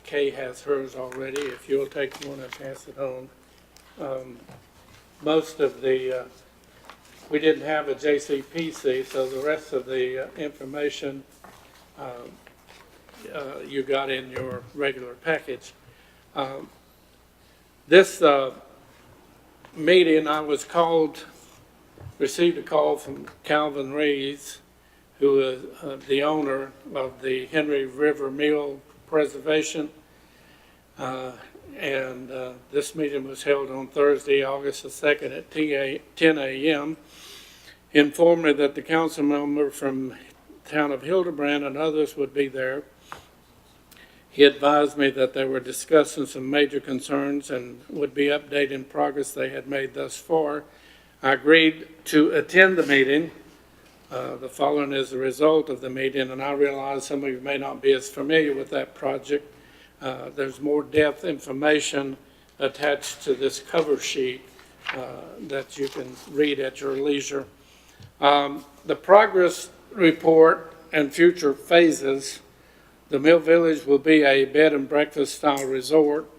Kay has hers already. If you'll take one and pass it on. Most of the, we didn't have a JCPC, so the rest of the information you got in your regular package. This meeting, I was received a call from Calvin Rees, who is the owner of the Henry River Mill Preservation. This meeting was held on Thursday, August the 2nd at 10 a.m. He informed me that the council member from the town of Hildebrand and others would be there. He advised me that they were discussing some major concerns and would be updating progress they had made thus far. I agreed to attend the meeting. The following is the result of the meeting, and I realize some of you may not be as familiar with that project. There's more depth information attached to this cover sheet that you can read at your leisure. The progress report and future phases. The Mill Village will be a bed and breakfast style resort.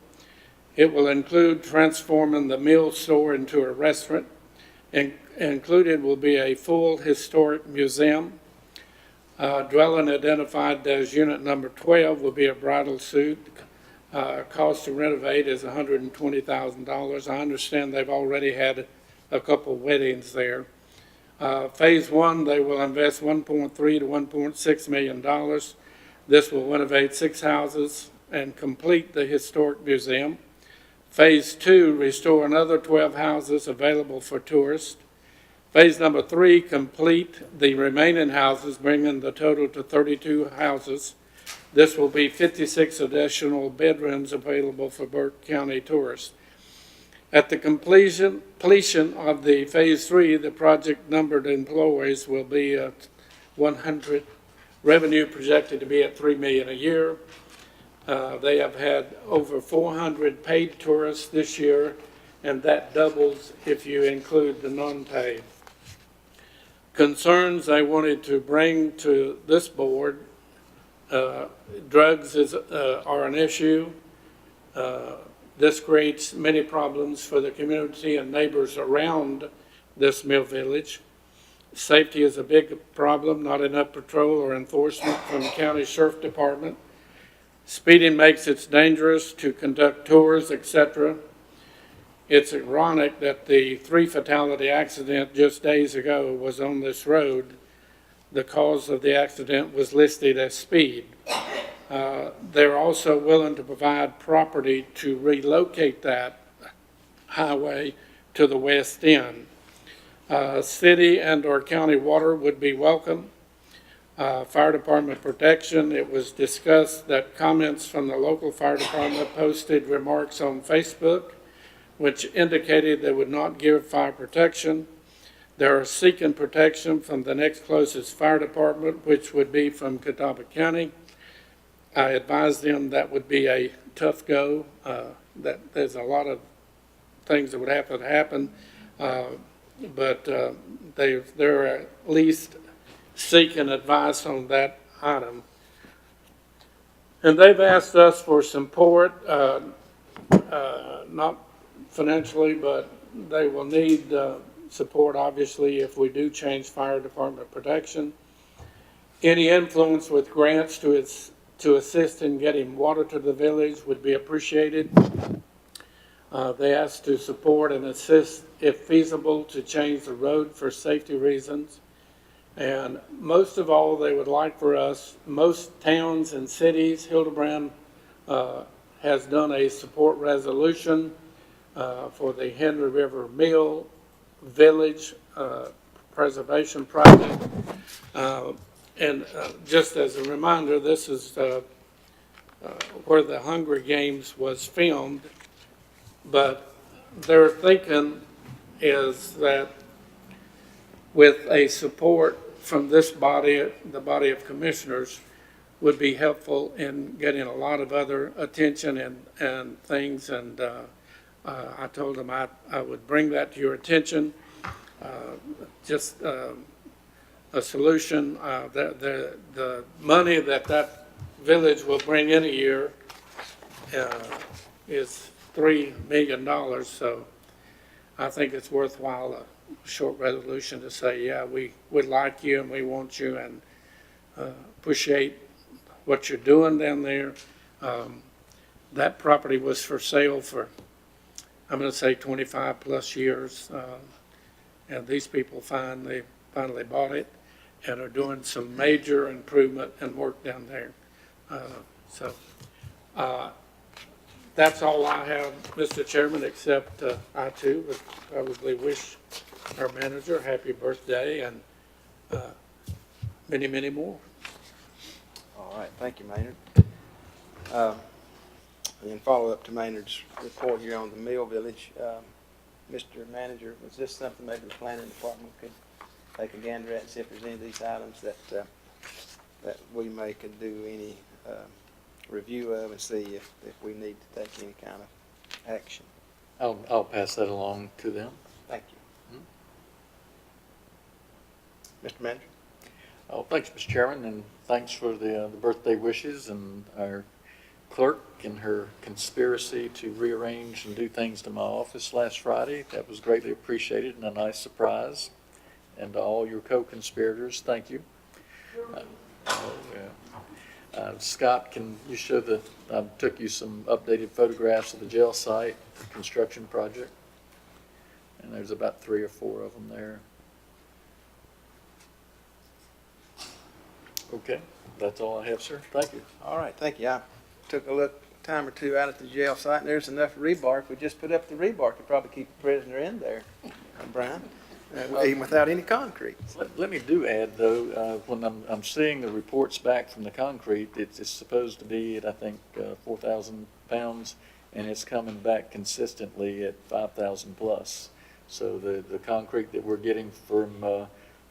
It will include transforming the mill store into a restaurant. Included will be a full historic museum. Dwelling identified as unit number 12 will be a bridal suite. Cost to renovate is $120,000. I understand they've already had a couple weddings there. Phase 1, they will invest $1.3 to $1.6 million. This will renovate 6 houses and complete the historic museum. Phase 2, restore another 12 houses available for tourists. Phase number 3, complete the remaining houses, bringing the total to 32 houses. This will be 56 additional bedrooms available for Burke County tourists. At the completion of the Phase 3, the project numbered employees will be at 100. Revenue projected to be at $3 million a year. They have had over 400 paid tourists this year, and that doubles if you include the non-paid. Concerns I wanted to bring to this board, drugs are an issue. This creates many problems for the community and neighbors around this Mill Village. Safety is a big problem, not enough patrol or enforcement from the county sheriff department. Speeding makes it dangerous to conduct tours, etc. It's ironic that the 3 fatality accident just days ago was on this road. The cause of the accident was listed as speed. They're also willing to provide property to relocate that highway to the west end. City and or county water would be welcome. Fire department protection, it was discussed that comments from the local fire department posted remarks on Facebook, which indicated they would not give fire protection. They are seeking protection from the next closest fire department, which would be from Catawba County. I advised them that would be a tough go, that there's a lot of things that would have to happen, but they're at least seeking advice on that item. And they've asked us for support, not financially, but they will need support, obviously, if we do change fire department protection. Any influence with grants to to assist in getting water to the village would be appreciated. They asked to support and assist, if feasible, to change the road for safety reasons. And most of all, they would like for us, most towns and cities, Hildebrand has done a support resolution for the Henry River Mill Village Preservation Project. And just as a reminder, this is where the Hunger Games was filmed, but their thinking is that with a support from this body, the body of commissioners, would be helpful in getting a lot of other attention and things. And I told them I would bring that to your attention. Just a solution. The money that village will bring in a year is $3 million. So I think it's worthwhile a short resolution to say, yeah, we would like you and we want you and appreciate what you're doing down there. That property was for sale for, I'm going to say 25 plus years. And these people finally bought it and are doing some major improvement and work down there. So that's all I have, Mr. Chairman, except I too would probably wish our manager happy birthday and many, many more. All right, thank you, Maynard. And then follow up to Maynard's report here on the Mill Village. Mr. Manager, was this something maybe the planning department could take a gander at and see if there's any of these items that we could do any review of and see if we need to take any kind of action? I'll pass that along to them. Thank you. Mr. Manager? Oh, thanks, Mr. Chairman, and thanks for the birthday wishes and our clerk and her conspiracy to rearrange and do things to my office last Friday. That was greatly appreciated and a nice surprise. And to all your co-conspirators, thank you. Scott, can you show I took you some updated photographs of the jail site, the construction project. And there's about 3 or 4 of them there. Okay, that's all I have, sir. Thank you. All right, thank you. I took a time or two out at the jail site, and there's enough rebar. If we just put up the rebar, could probably keep the prisoner in there, Brian, even without any concrete. Let me add, though, when I'm seeing the reports back from the concrete, it's supposed to be at, I think, 4,000 pounds, and it's coming back consistently at 5,000 plus. So the concrete that we're getting from,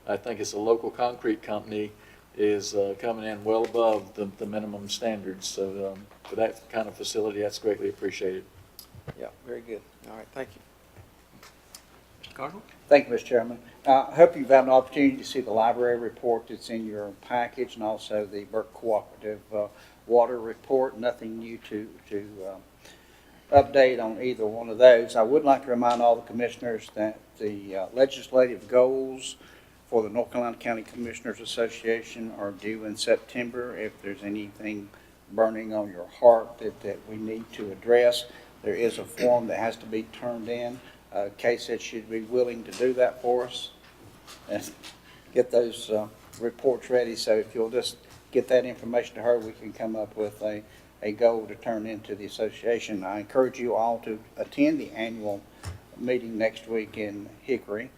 I think it's a local concrete company, is coming in well above the minimum standards. So for that kind of facility, that's greatly appreciated. Yeah, very good. All right, thank you. Mr. Cardinal? Thank you, Mr. Chairman. I hope you've had an opportunity to see the library report that's in your package and also the Burke Cooperative water report. Nothing new to update on either one of those. I would like to remind all the commissioners that the legislative goals for the North Carolina County Commissioners Association are due in September. If there's anything burning on your heart that we need to address, there is a form that has to be turned in. Kay said she'd be willing to do that for us and get those reports ready. So if you'll just get that information to her, we can come up with a goal to turn into the association. I encourage you all to attend the annual meeting next week in Hickory,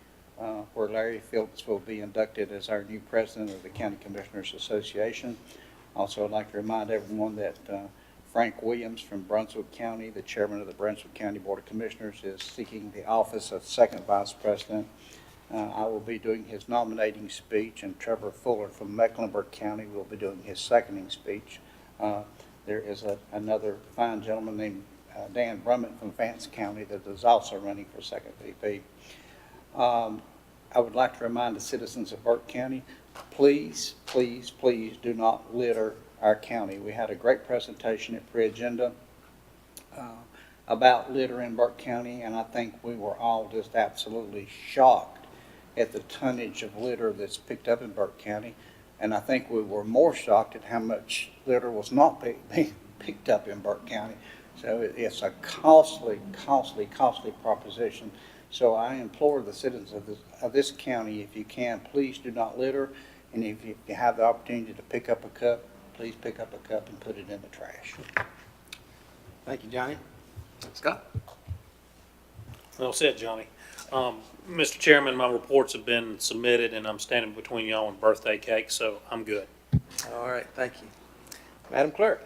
where Larry Phillips will be inducted as our new president of the County Commissioners Association. Also, I'd like to remind everyone that Frank Williams from Brunswick County, the chairman of the Brunswick County Board of Commissioners, is seeking the office of second vice president. I will be doing his nominating speech, and Trevor Fuller from Mecklenburg County will be doing his seconding speech. There is another fine gentleman named Dan Brummett from Vance County that is also running for second VP. I would like to remind the citizens of Burke County, please, please, please do not litter our county. We had a great presentation at pre-agenda about litter in Burke County, and I think we were all just absolutely shocked at the tonnage of litter that's picked up in Burke County. And I think we were more shocked at how much litter was not being picked up in Burke County. So it's a costly proposition. So I implore the citizens of this county, if you can, please do not litter. And if you have the opportunity to pick up a cup, please pick up a cup and put it in the trash. Thank you, Johnny. Scott? Well said, Johnny. Mr. Chairman, my reports have been submitted, and I'm standing between y'all and birthday cake, so I'm good. All right, thank you. Madam Clerk?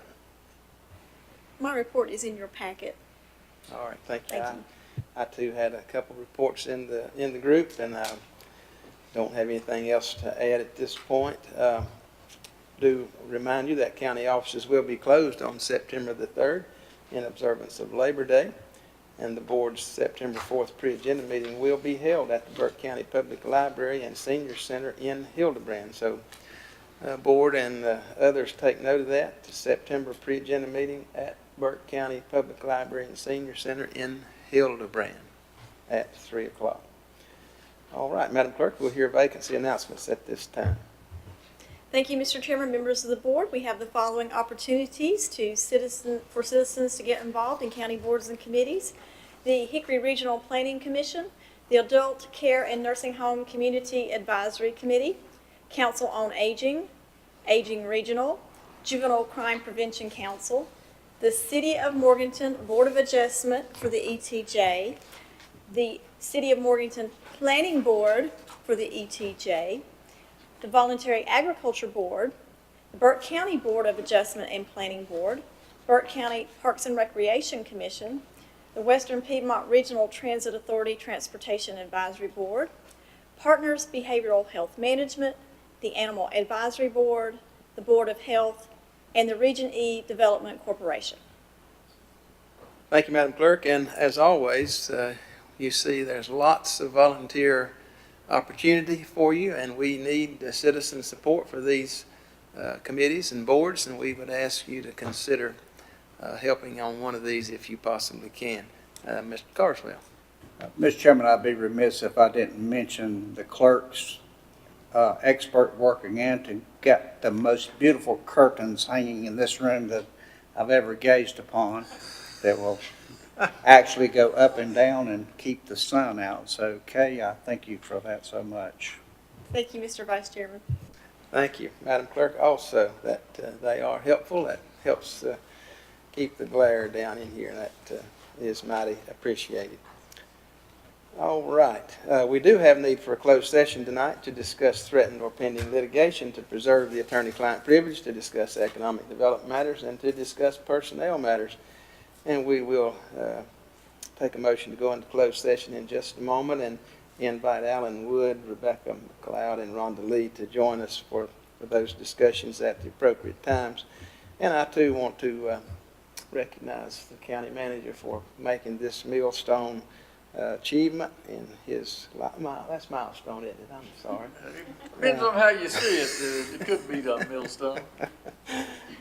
My report is in your packet. All right, thank you. Thank you. I too had a couple reports in the group, and I don't have anything else to add at this point. Do remind you that county offices will be closed on September the 3rd in observance of Labor Day, and the board's September 4th pre-agenda meeting will be held at the Burke County Public Library and Senior Center in Hildebrand. So board and others take note of that. The September pre-agenda meeting at Burke County Public Library and Senior Center in Hildebrand at 3 o'clock. All right, Madam Clerk, we'll hear vacancy announcements at this time. Thank you, Mr. Chairman, members of the board. We have the following opportunities for citizens to get involved in county boards and committees. The Hickory Regional Planning Commission, the Adult Care and Nursing Home Community Advisory Committee, Council on Aging, Aging Regional, Juvenile Crime Prevention Council, the City of Morganton Board of Adjustment for the ETJ, the City of Morganton Planning Board for the ETJ, the Voluntary Agriculture Board, the Burke County Board of Adjustment and Planning Board, Burke County Parks and Recreation Commission, the Western Piedmont Regional Transit Authority Transportation Advisory Board, Partners Behavioral Health Management, the Animal Advisory Board, the Board of Health, and the Region E Development Corporation. Thank you, Madam Clerk, and as always, you see there's lots of volunteer opportunity for you, and we need citizen support for these committees and boards, and we would ask you to consider helping on one of these if you possibly can. Mr. Carswell. Mr. Chairman, I'd be remiss if I didn't mention the clerk's expert working in to get the most beautiful curtains hanging in this room that I've ever gazed upon that will actually go up and down and keep the sun out. So, Kay, I thank you for that so much. Thank you, Mr. Vice Chairman. Thank you, Madam Clerk. Also, that they are helpful. That helps keep the glare down in here, and that is mighty appreciated. All right. We do have need for a closed session tonight to discuss threatened or pending litigation, to preserve the attorney-client privilege, to discuss economic development matters, and to discuss personnel matters. And we will take a motion to go into closed session in just a moment and invite Alan Wood, Rebecca McLeod, and Rhonda Lee to join us for those discussions at the appropriate times. And I, too, want to recognize the county manager for making this millstone achievement in his that's milestone, isn't it? I'm sorry. Depends on how you see it. It could be the millstone.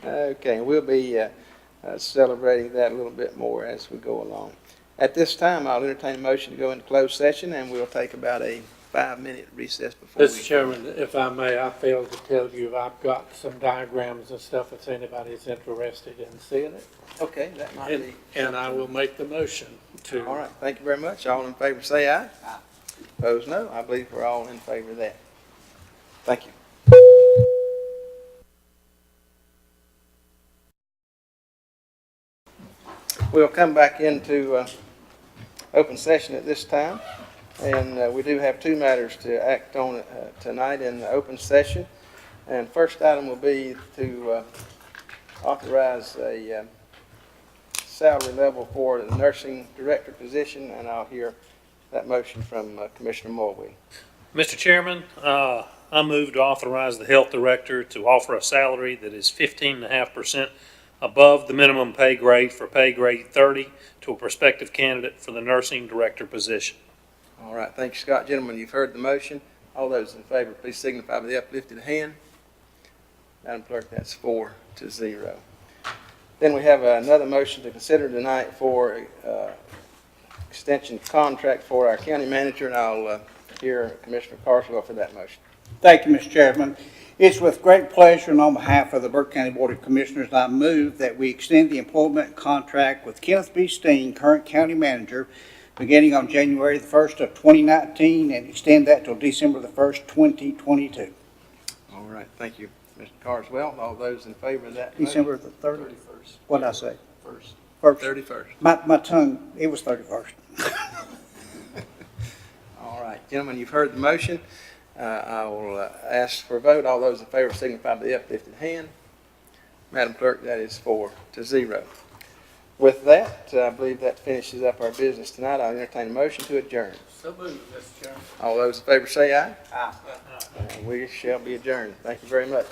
Okay, we'll be celebrating that a little bit more as we go along. At this time, I'll entertain a motion to go into closed session, and we'll take about a 5-minute recess before Mr. Chairman, if I may, I failed to tell you I've got some diagrams and stuff if anybody's interested in seeing it. Okay, that might be. And I will make the motion to. All right, thank you very much. All in favor say aye. Aye. Opposed, no. I believe we're all in favor of that. Thank you. We'll come back into open session at this time, and we do have two matters to act on tonight in the open session. And first item will be to authorize a salary level for the nursing director position, and I'll hear that motion from Commissioner Morwell. Mr. Chairman, I move to authorize the health director to offer a salary that is 15.5% above the minimum pay grade for pay grade 30 to a prospective candidate for the nursing director position. All right, thank you, Scott. Gentlemen, you've heard the motion. All those in favor, please signify by the uplifted hand. Madam Clerk, that's 4-0. Then we have another motion to consider tonight for extension contract for our county manager, and I'll hear Commissioner Carswell for that motion. Thank you, Mr. Chairman. It's with great pleasure and on behalf of the Burke County Board of Commissioners, I move that we extend the employment contract with Kenneth B. Steen, current county manager, beginning on January the 1st of 2019 and extend that till December the 1st, 2022. All right, thank you, Mr. Carswell. All those in favor of that motion? December the 31st. What did I say? First. First. 31st. My tongue, it was 31st. All right, gentlemen, you've heard the motion. I will ask for a vote. All those in favor signify by the uplifted hand. Madam Clerk, that is 4-0. With that, I believe that finishes up our business tonight. I'll entertain a motion to adjourn. So moved, Mr. Chairman. All those in favor say aye. Aye. We shall be adjourned. Thank you very much.